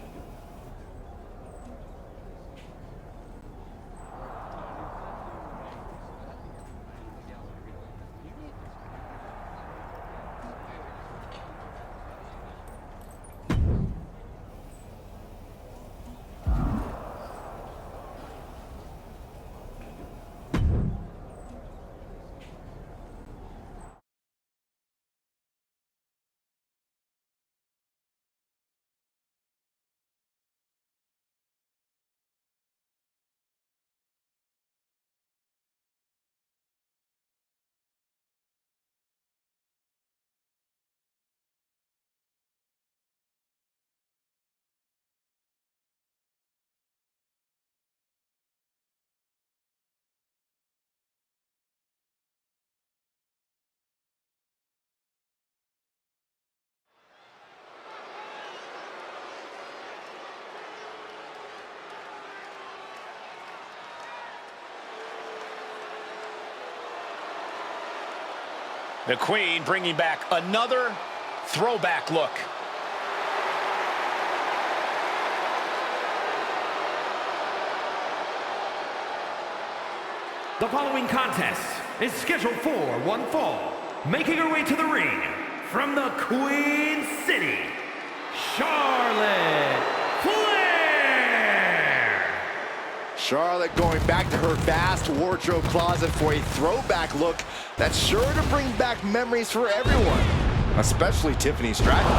The Queen bringing back another throwback look. The following contest is scheduled for one fall. Making her way to the ring from the Queen City, Charlotte Flair! Charlotte going back to her vast wardrobe closet for a throwback look that's sure to bring back memories for everyone, especially Tiffany Stratton.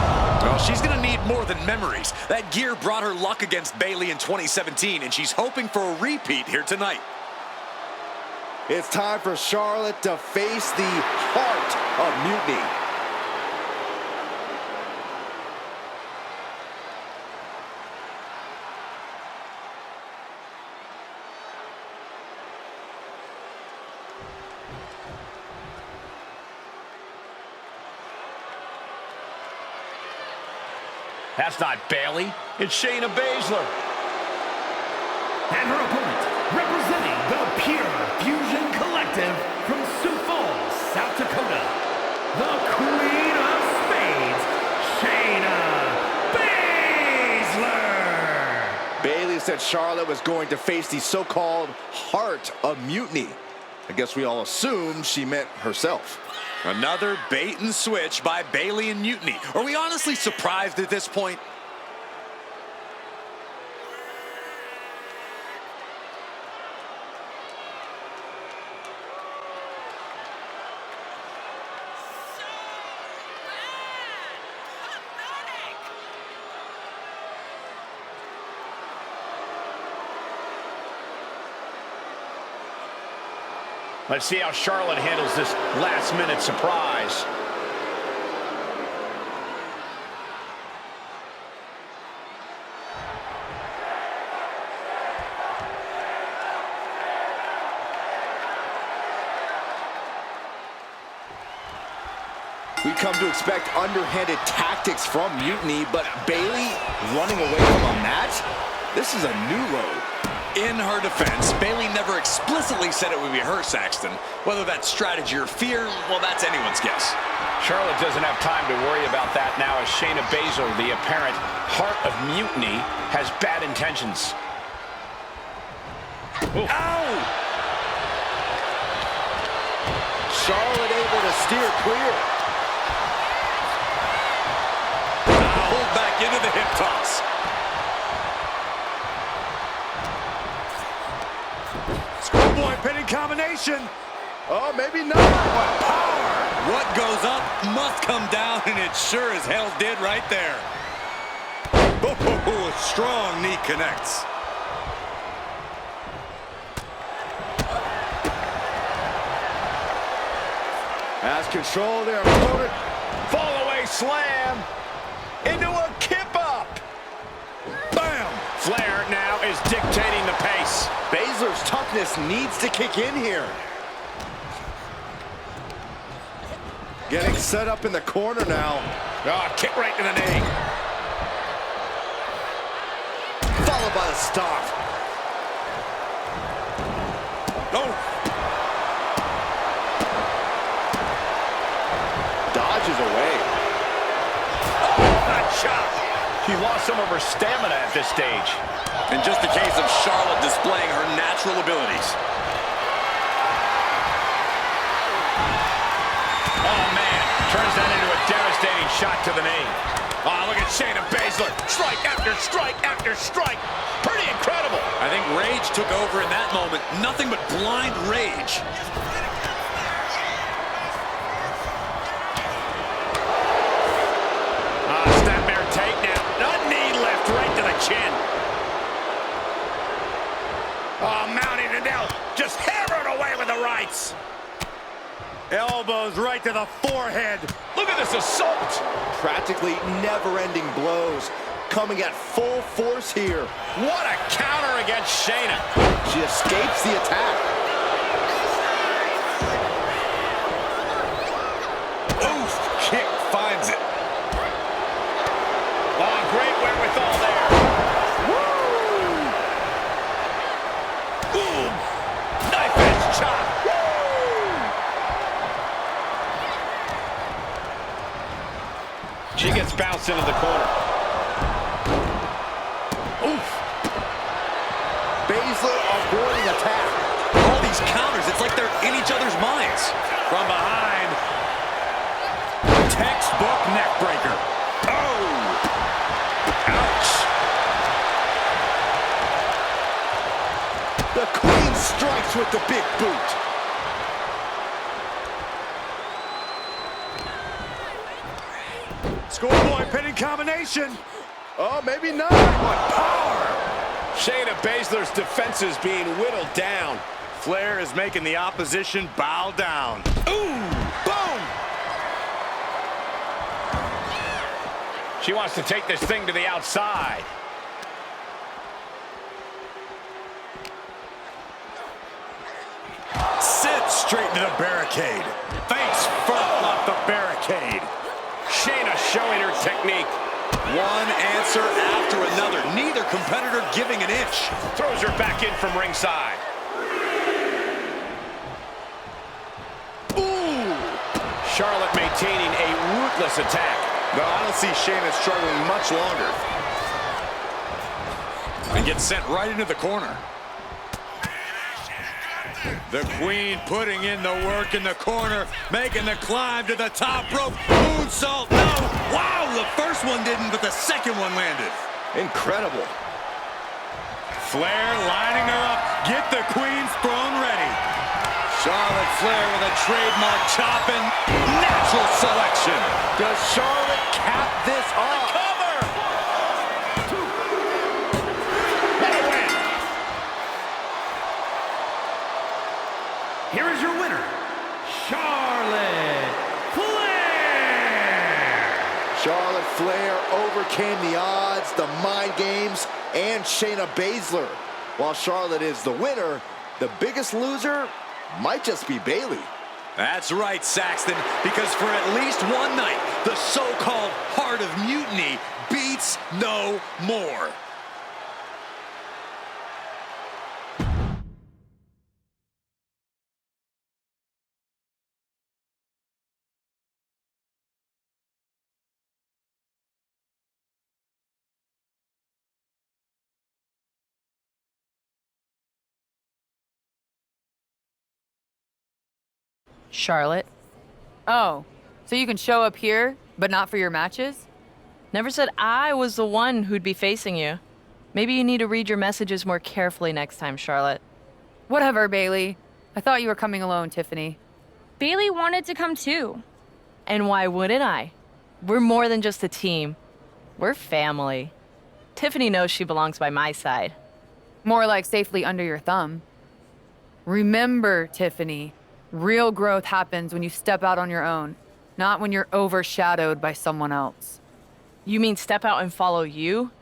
Well, she's gonna need more than memories. That gear brought her luck against Bayley in 2017, and she's hoping for a repeat here tonight. It's time for Charlotte to face the heart of Mutiny. That's not Bayley, it's Shayna Baszler. And her opponent, representing the Pure Fusion Collective from Sioux Falls, South Dakota, the Queen of Spades, Shayna Baszler! Bayley said Charlotte was going to face the so-called heart of Mutiny. I guess we all assumed she meant herself. Another bait and switch by Bayley and Mutiny. Are we honestly surprised at this point? Let's see how Charlotte handles this last-minute surprise. We come to expect underhanded tactics from Mutiny, but Bayley running away from a match? This is a new low. In her defense, Bayley never explicitly said it would be her, Saxton. Whether that's strategy or fear, well, that's anyone's guess. Charlotte doesn't have time to worry about that now as Shayna Baszler, the apparent heart of Mutiny, has bad intentions. Ow! Charlotte able to steer clear. Pulled back into the hip toss. Schoolboy pinning combination. Oh, maybe not. What power. What goes up must come down, and it sure as hell did right there. Oh, a strong knee connects. Has control there, opponent. Fall away slam into a kip up. Bam! Flair now is dictating the pace. Baszler's toughness needs to kick in here. Getting set up in the corner now. Oh, kick right to the knee. Followed by the stop. Oh. Dodges away. Oh, that shot. She lost some of her stamina at this stage. In just the case of Charlotte displaying her natural abilities. Oh, man. Turns that into a devastating shot to the knee. Oh, look at Shayna Baszler. Strike after strike after strike. Pretty incredible. I think rage took over in that moment. Nothing but blind rage. Snapmare takedown. A knee lift right to the chin. Oh, mounting it down. Just hammered away with the rights. Elbows right to the forehead. Look at this assault. Practically never-ending blows coming at full force here. What a counter against Shayna. She escapes the attack. Oof, kick finds it. Oh, great wherewithal there. Woo! Boom. Knife edge chop. She gets bounced into the corner. Oof. Baszler avoiding attack. All these counters, it's like they're in each other's minds. From behind. Textbook neck breaker. Oh! Ouch! The Queen strikes with the big boot. Schoolboy pinning combination. Oh, maybe not. What power! Shayna Baszler's defense is being whittled down. Flair is making the opposition bow down. Ooh! Boom! She wants to take this thing to the outside. Sit straight into the barricade. Face first off the barricade. Shayna showing her technique. One answer after another. Neither competitor giving an inch. Throws her back in from ringside. Ooh! Charlotte maintaining a ruthless attack. No, I don't see Shayna struggling much longer. And gets sent right into the corner. The Queen putting in the work in the corner, making the climb to the top rope. Moonsault, no! Wow, the first one didn't, but the second one landed. Incredible. Flair lining her up. Get the Queen's throne ready. Charlotte Flair with a trademark chop and natural selection. Does Charlotte cap this off? Cover! What a win! Here is your winner, Charlotte Flair. Charlotte Flair overcame the odds, the mind games, and Shayna Baszler. While Charlotte is the winner, the biggest loser might just be Bayley. That's right, Saxton, because for at least one night, the so-called Heart of Mutiny beats no more. Charlotte. Oh, so you can show up here, but not for your matches? Never said I was the one who'd be facing you. Maybe you need to read your messages more carefully next time, Charlotte. Whatever, Bayley. I thought you were coming alone, Tiffany. Bailey wanted to come too. And why wouldn't I? We're more than just a team. We're family. Tiffany knows she belongs by my side. More like safely under your thumb. Remember, Tiffany, real growth happens when you step out on your own, not when you're overshadowed by someone else. You mean step out and follow you?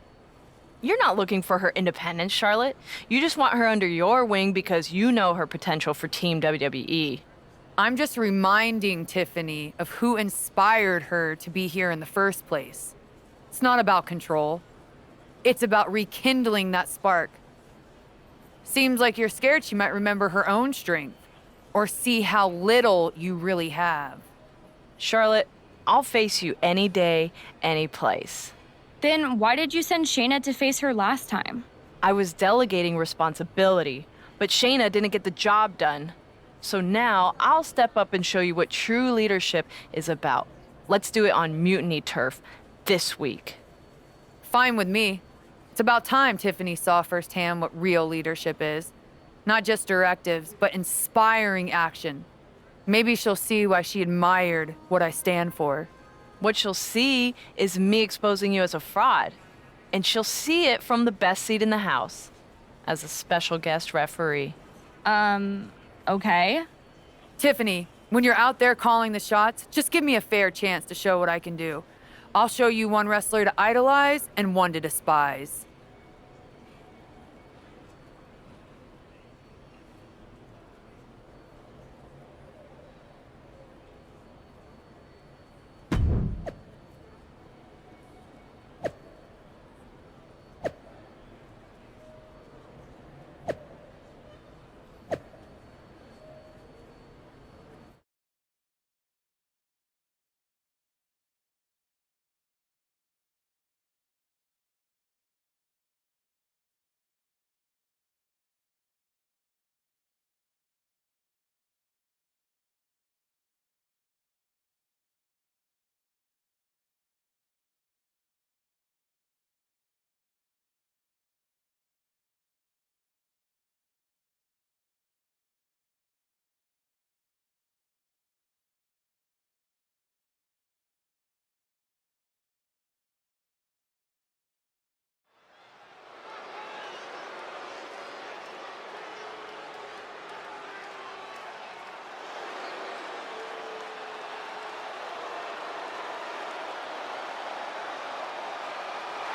You're not looking for her independence, Charlotte. You just want her under your wing because you know her potential for Team WWE. I'm just reminding Tiffany of who inspired her to be here in the first place. It's not about control. It's about rekindling that spark. Seems like you're scared she might remember her own strength or see how little you really have. Charlotte, I'll face you any day, any place. Then why did you send Shayna to face her last time? I was delegating responsibility, but Shayna didn't get the job done. So now I'll step up and show you what true leadership is about. Let's do it on Mutiny turf this week. Fine with me. It's about time Tiffany saw firsthand what real leadership is. Not just directives, but inspiring action. Maybe she'll see why she admired what I stand for. What she'll see is me exposing you as a fraud. And she'll see it from the best seat in the house, as a special guest referee. Okay. Tiffany, when you're out there calling the shots, just give me a fair chance to show what I can do. I'll show you one wrestler to idolize and one to despise.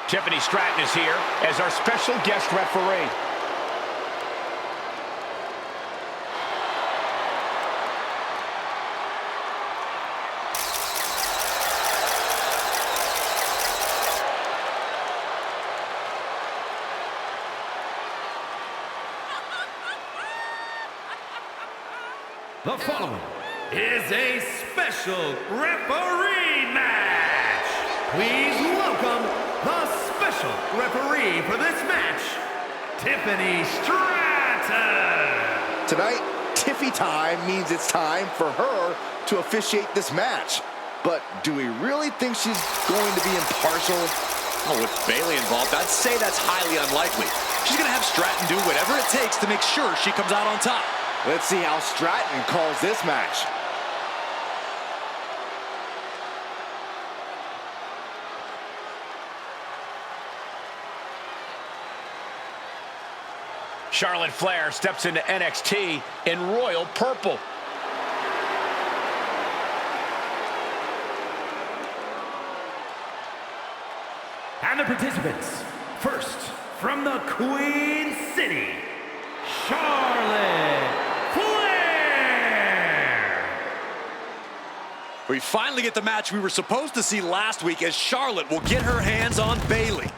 Tiffany Stratton is here as our special guest referee. The following is a special referee match. Please welcome the special referee for this match, Tiffany Stratton. Tonight, Tiffy time means it's time for her to officiate this match. But do we really think she's going to be impartial? Oh, with Bayley involved, I'd say that's highly unlikely. She's going to have Stratton do whatever it takes to make sure she comes out on top. Let's see how Stratton calls this match. Charlotte Flair steps into NXT in royal purple. And the participants, first from the Queen City, Charlotte Flair. We finally get the match we were supposed to see last week as Charlotte will get her hands on Bayley.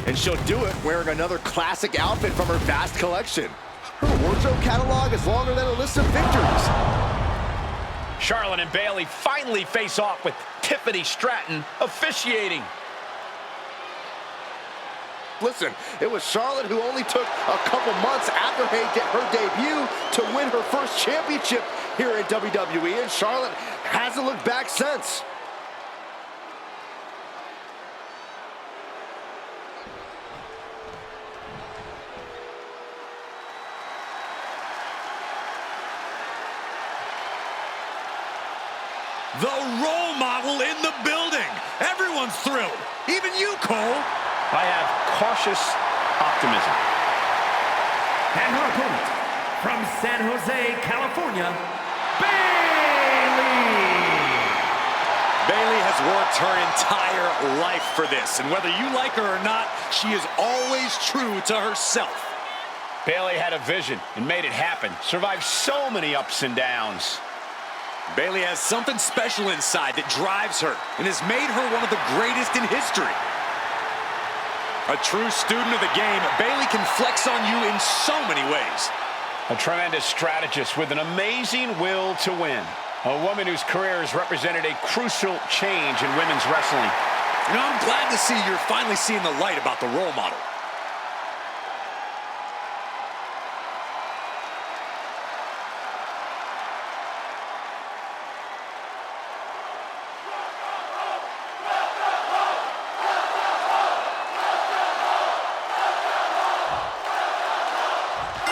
And she'll do it wearing another classic outfit from her vast collection. Her wardrobe catalog is longer than a list of victories. Charlotte and Bayley finally face off with Tiffany Stratton officiating. Listen, it was Charlotte who only took a couple months after her debut to win her first championship here in WWE, and Charlotte hasn't looked back since. The role model in the building. Everyone's thrilled. Even you, Cole. I have cautious optimism. And her opponent, from San Jose, California, Bayley. Bayley has worked her entire life for this, and whether you like her or not, she is always true to herself. Bayley had a vision and made it happen. Survived so many ups and downs. Bayley has something special inside that drives her and has made her one of the greatest in history. A true student of the game, Bayley can flex on you in so many ways. A tremendous strategist with an amazing will to win. A woman whose career has represented a crucial change in women's wrestling. You know, I'm glad to see you're finally seeing the light about the role model.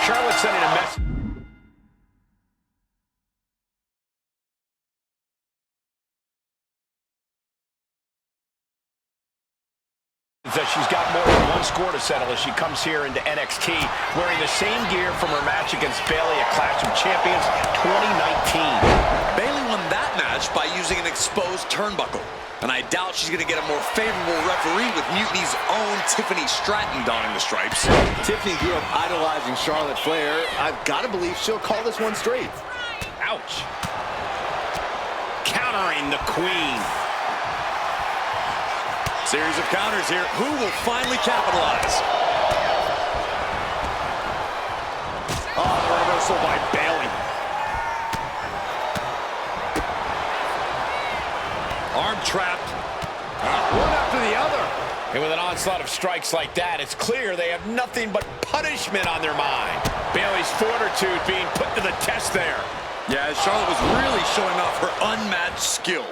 Charlotte sending a message that she's got more than one score to settle as she comes here into NXT wearing the same gear from her match against Bayley at Clash of Champions 2019. Bayley won that match by using an exposed turnbuckle. And I doubt she's going to get a more favorable referee with Mutiny's own Tiffany Stratton donning the stripes. Tiffany grew up idolizing Charlotte Flair. I've got to believe she'll call this one straight. Ouch. Countering the Queen. Series of counters here. Who will finally capitalize? Oh, the reversal by Bayley. Arm trapped. One after the other. And with an onslaught of strikes like that, it's clear they have nothing but punishment on their mind. Bayley's fortitude being put to the test there. Yeah, Charlotte was really showing off her unmatched skill.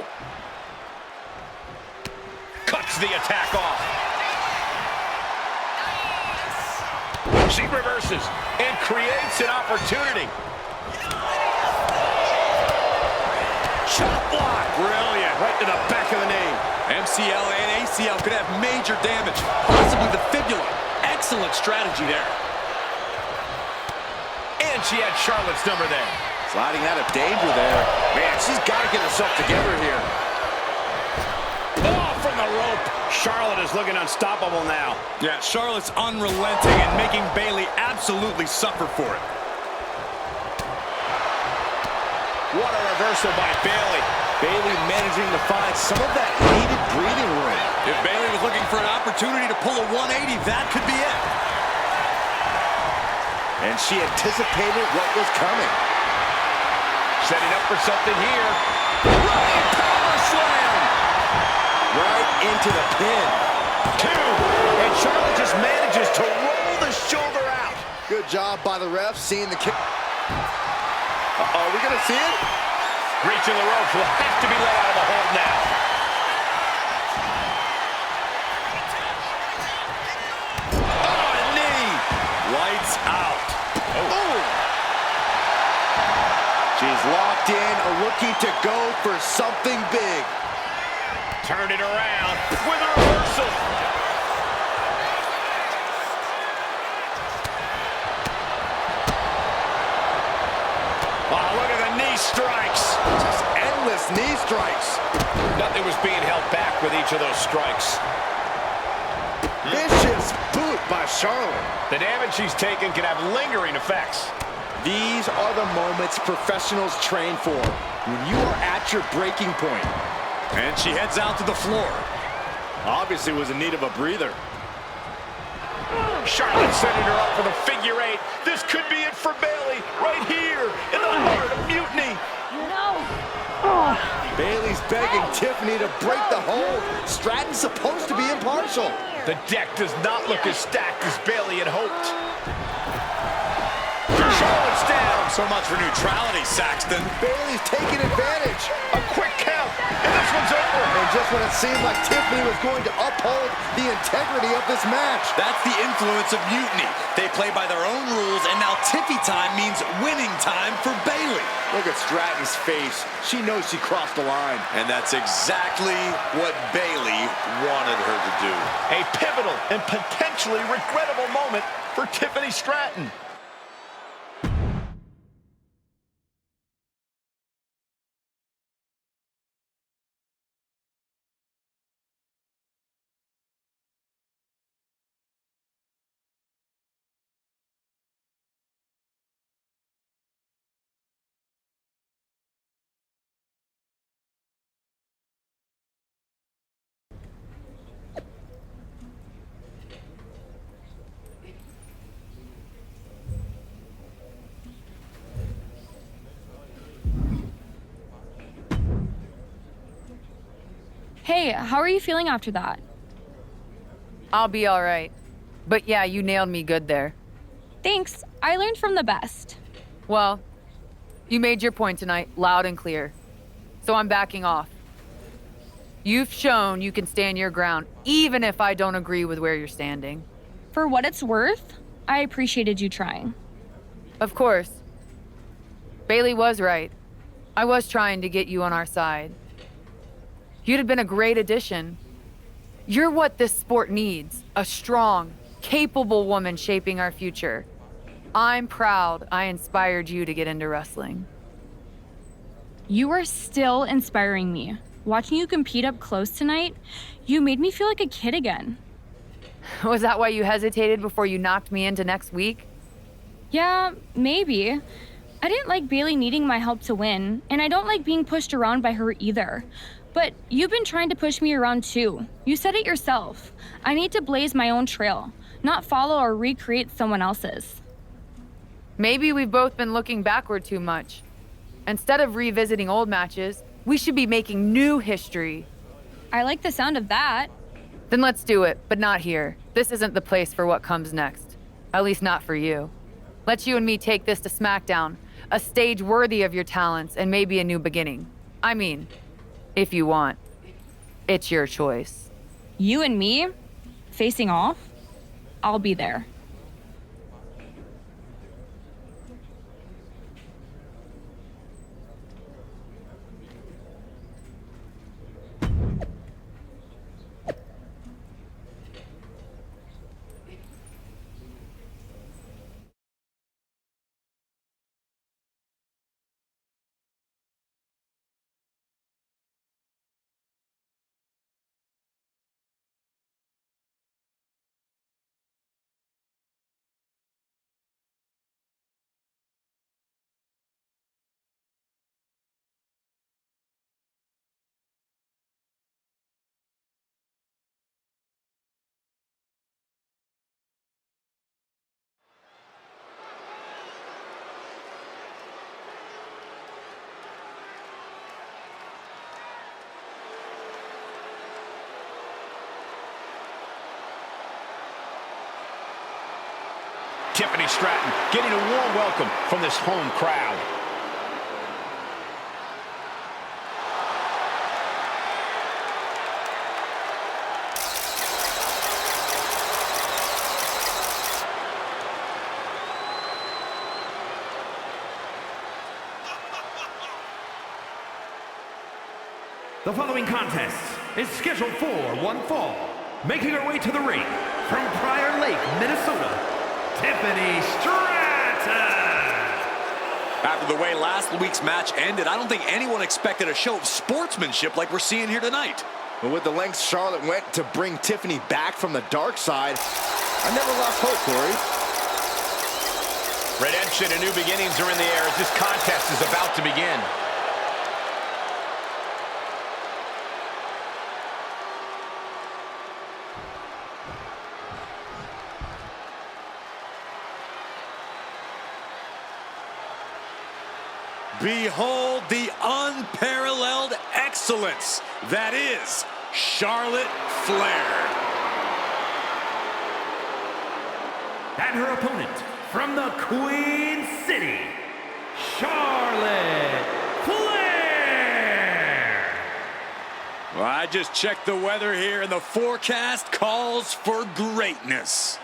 Cuts the attack off. She reverses and creates an opportunity. Shot block. Brilliant. Right to the back of the knee. MCL and ACL could have major damage. Possibly the fibula. Excellent strategy there. And she had Charlotte's number there. Sliding out of danger there. Man, she's got to get herself together here. Oh, from the rope. Charlotte is looking unstoppable now. Yeah, Charlotte's unrelenting and making Bayley absolutely suffer for it. What a reversal by Bayley. Bayley managing to find some of that needed breathing room. If Bayley was looking for an opportunity to pull a 180, that could be it. And she anticipated what was coming. Setting up for something here. Running power slam! Right into the pin. 2. And Charlotte just manages to roll the shoulder out. Good job by the ref seeing the kick. Are we going to see it? Reaching the ropes will have to be let out of the hold now. Oh, a knee. Lights out. Oh. She's locked in, looking to go for something big. Turn it around with a reversal. Oh, look at the knee strikes. Just endless knee strikes. Nothing was being held back with each of those strikes. Vicious boot by Charlotte. The damage she's taken can have lingering effects. These are the moments professionals train for. When you are at your breaking point. And she heads out to the floor. Obviously was in need of a breather. Charlotte setting her up for the figure 8. This could be it for Bayley right here in the heart of Mutiny. No. Bayley's begging Tiffany to break the hold. Stratton's supposed to be impartial. The deck does not look as stacked as Bayley had hoped. Charlotte's down. So much for neutrality, Saxton. Bayley's taking advantage. A quick count, and this one's over. And just when it seemed like Tiffany was going to uphold the integrity of this match. That's the influence of Mutiny. They play by their own rules, and now Tiffy time means winning time for Bayley. Look at Stratton's face. She knows she crossed the line. And that's exactly what Bayley wanted her to do. A pivotal and potentially regrettable moment for Tiffany Stratton. Hey, how are you feeling after that? I'll be all right. But yeah, you nailed me good there. Thanks. I learned from the best. Well, you made your point tonight, loud and clear. So I'm backing off. You've shown you can stand your ground, even if I don't agree with where you're standing. For what it's worth, I appreciated you trying. Of course. Bayley was right. I was trying to get you on our side. You'd have been a great addition. You're what this sport needs, a strong, capable woman shaping our future. I'm proud I inspired you to get into wrestling. You are still inspiring me. Watching you compete up close tonight, you made me feel like a kid again. Was that why you hesitated before you knocked me into next week? Yeah, maybe. I didn't like Bayley needing my help to win, and I don't like being pushed around by her either. But you've been trying to push me around too. You said it yourself. I need to blaze my own trail, not follow or recreate someone else's. Maybe we've both been looking backward too much. Instead of revisiting old matches, we should be making new history. I like the sound of that. Then let's do it, but not here. This isn't the place for what comes next. At least not for you. Let's you and me take this to SmackDown, a stage worthy of your talents and maybe a new beginning. I mean, if you want. It's your choice. You and me? Facing off? I'll be there. Tiffany Stratton getting a warm welcome from this home crowd. The following contest is scheduled for one fall. Making her way to the ring from Prior Lake, Minnesota, Tiffany Stratton. After the way last week's match ended, I don't think anyone expected a show of sportsmanship like we're seeing here tonight. But with the lengths Charlotte went to bring Tiffany back from the dark side, I never lost hope, Corey. Redemption and new beginnings are in the air as this contest is about to begin. Behold the unparalleled excellence that is Charlotte Flair. And her opponent from the Queen City, Charlotte Flair. Well, I just checked the weather here and the forecast calls for greatness.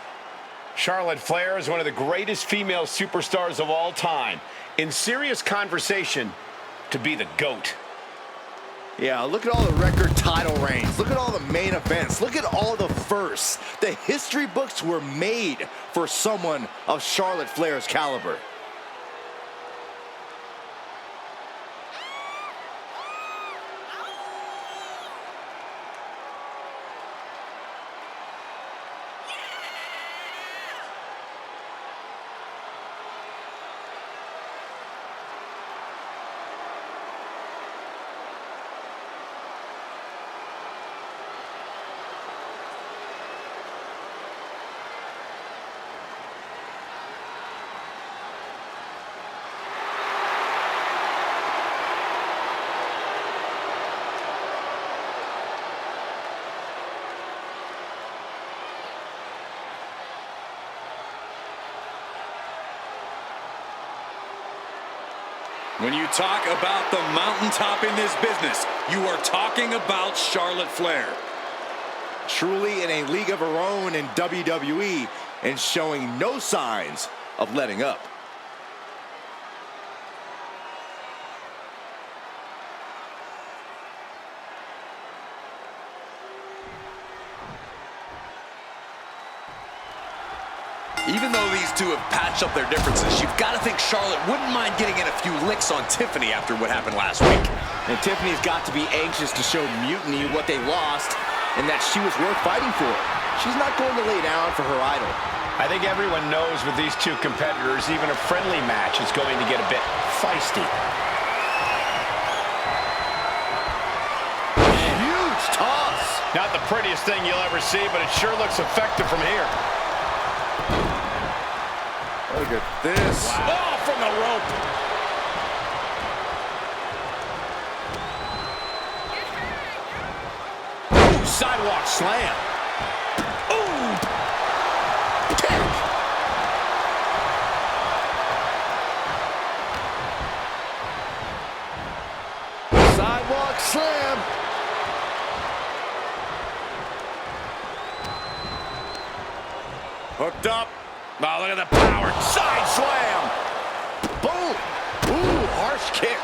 Charlotte Flair is one of the greatest female superstars of all time. In serious conversation to be the GOAT. Yeah, look at all the record title reigns. Look at all the main events. Look at all the firsts. The history books were made for someone of Charlotte Flair's caliber. When you talk about the mountaintop in this business, you are talking about Charlotte Flair. Truly in a league of her own in WWE and showing no signs of letting up. Even though these two have patched up their differences, you've got to think Charlotte wouldn't mind getting in a few licks on Tiffany after what happened last week. And Tiffany's got to be anxious to show Mutiny what they lost and that she was worth fighting for. She's not going to lay down for her idol. I think everyone knows with these two competitors, even a friendly match is going to get a bit feisty. Huge toss. Not the prettiest thing you'll ever see, but it sure looks effective from here. Look at this. Wow. Oh, from the rope. Ooh, sidewalk slam. Ooh. Kick. Sidewalk slam. Hooked up. Oh, look at the power. Side slam. Boom. Ooh, harsh kick.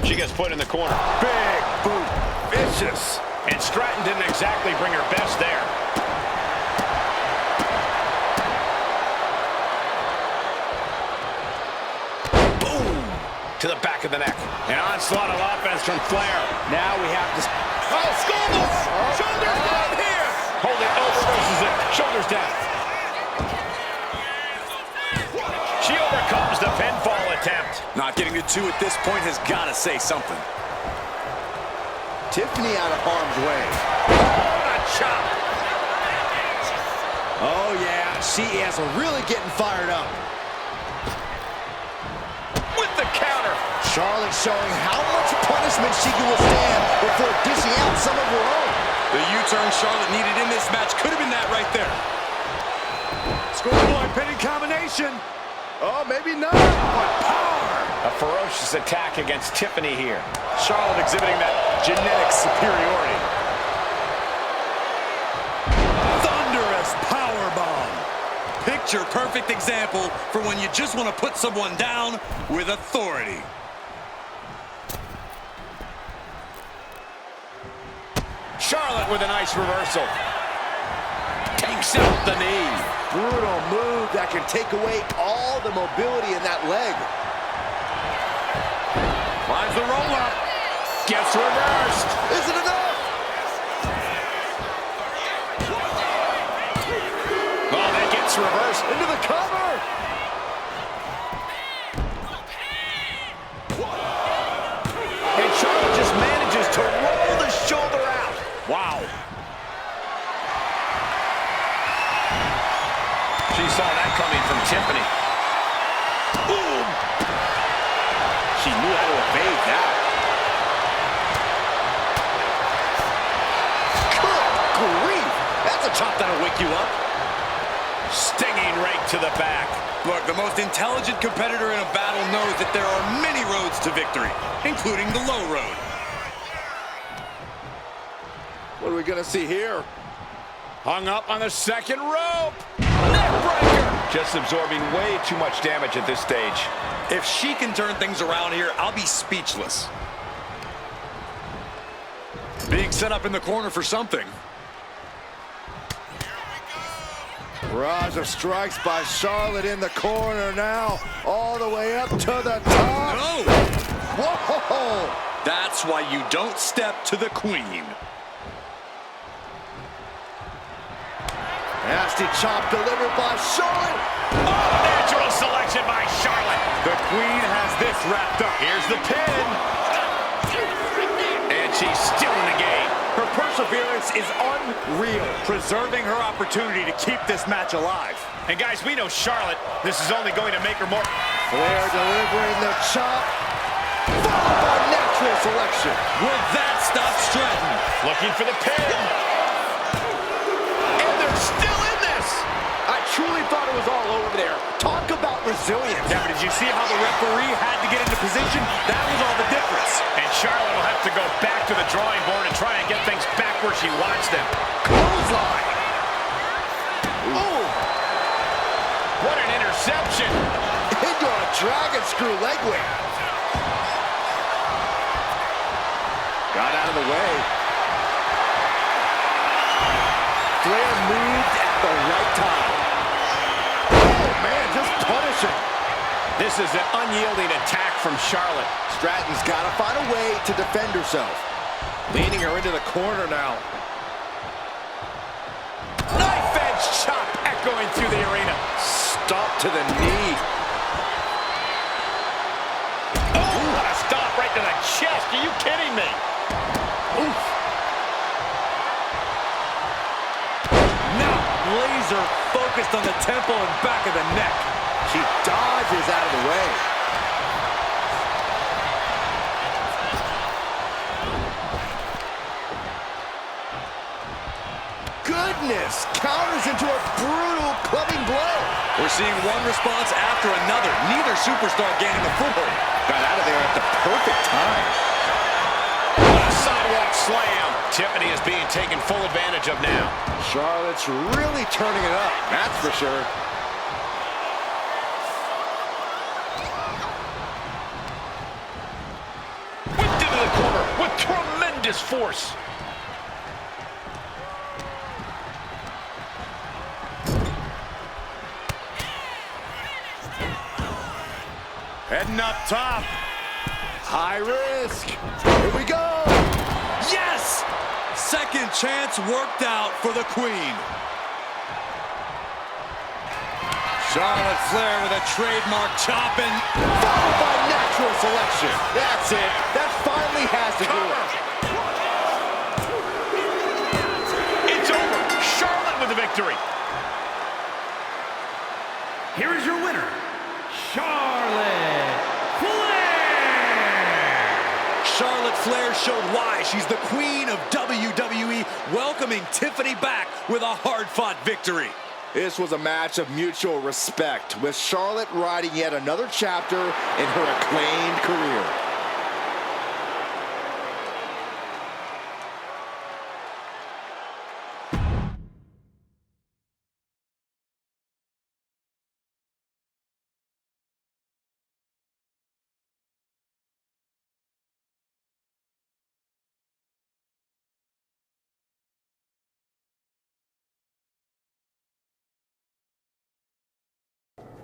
She gets put in the corner. Big boot. Vicious. And Stratton didn't exactly bring her best there. Boom. To the back of the neck. An onslaught of offense from Flair. Now we have to... Oh, Skull! Shoulders down here! Holding, reverses it. Shoulders down. She overcomes the pinfall attempt. Not getting to two at this point has got to say something. Tiffany out of harm's way. What a chop. Oh, yeah. She is really getting fired up. With the counter. Charlotte showing how much punishment she can withstand before dishing out some of her own. The U-turn Charlotte needed in this match could have been that right there. Schoolboy pinning combination. Oh, maybe not. But power. A ferocious attack against Tiffany here. Charlotte exhibiting that genetic superiority. Thunderous powerbomb. Picture perfect example for when you just want to put someone down with authority. Charlotte with a nice reversal. Takes out the knee. Brutal move that can take away all the mobility in that leg. Finds the roll-up. Gets reversed. Is it enough? Oh, that gets reversed. Into the cover. And Charlotte just manages to roll the shoulder out. Wow. She saw that coming from Tiffany. Boom. She knew how to evade that. Good grief. That's a chop that'll wake you up. Stinging right to the back. Look, the most intelligent competitor in a battle knows that there are many roads to victory, including the low road. What are we going to see here? Hung up on the second rope. Neckbreaker. Just absorbing way too much damage at this stage. If she can turn things around here, I'll be speechless. Being set up in the corner for something. Barrage of strikes by Charlotte in the corner now. All the way up to the top. No! Whoa! That's why you don't step to the queen. Nasty chop delivered by Charlotte. Oh, natural selection by Charlotte. The queen has this wrapped up. Here's the pin. And she's still in the game. Her perseverance is unreal, preserving her opportunity to keep this match alive. And guys, we know Charlotte. This is only going to make her more... Flair delivering the chop. Followed by natural selection. Will that stop Stratton? Looking for the pin. And they're still in this. I truly thought it was all over there. Talk about resilience. Yeah, but did you see how the referee had to get into position? That was all the difference. And Charlotte will have to go back to the drawing board and try and get things back where she wants them. Clothesline. Oh! What an interception. Into a dragon screw leg whip. Got out of the way. Flair moved at the right time. Oh, man, just punishing. This is an unyielding attack from Charlotte. Stratton's got to find a way to defend herself. Leaning her into the corner now. Knife edge chop echoing through the arena. Stomp to the knee. Oh, what a stomp right to the chest. Are you kidding me? Oof. Now laser focused on the temple and back of the neck. She dodges out of the way. Goodness! Counters into a brutal clubbing blow. We're seeing one response after another. Neither superstar gaining a foothold. Got out of there at the perfect time. What a sidewalk slam. Tiffany is being taken full advantage of now. Charlotte's really turning it up, that's for sure. Whipped into the corner with tremendous force. Heading up top. High risk. Here we go. Yes! Second chance worked out for the queen. Charlotte Flair with a trademark chop and... Followed by natural selection. That's it. That finally has to do it. It's over. Charlotte with the victory. Here is your winner, Charlotte Flair! Charlotte Flair showed why she's the queen of WWE welcoming Tiffany back with a hard-fought victory. This was a match of mutual respect, with Charlotte writing yet another chapter in her acclaimed career.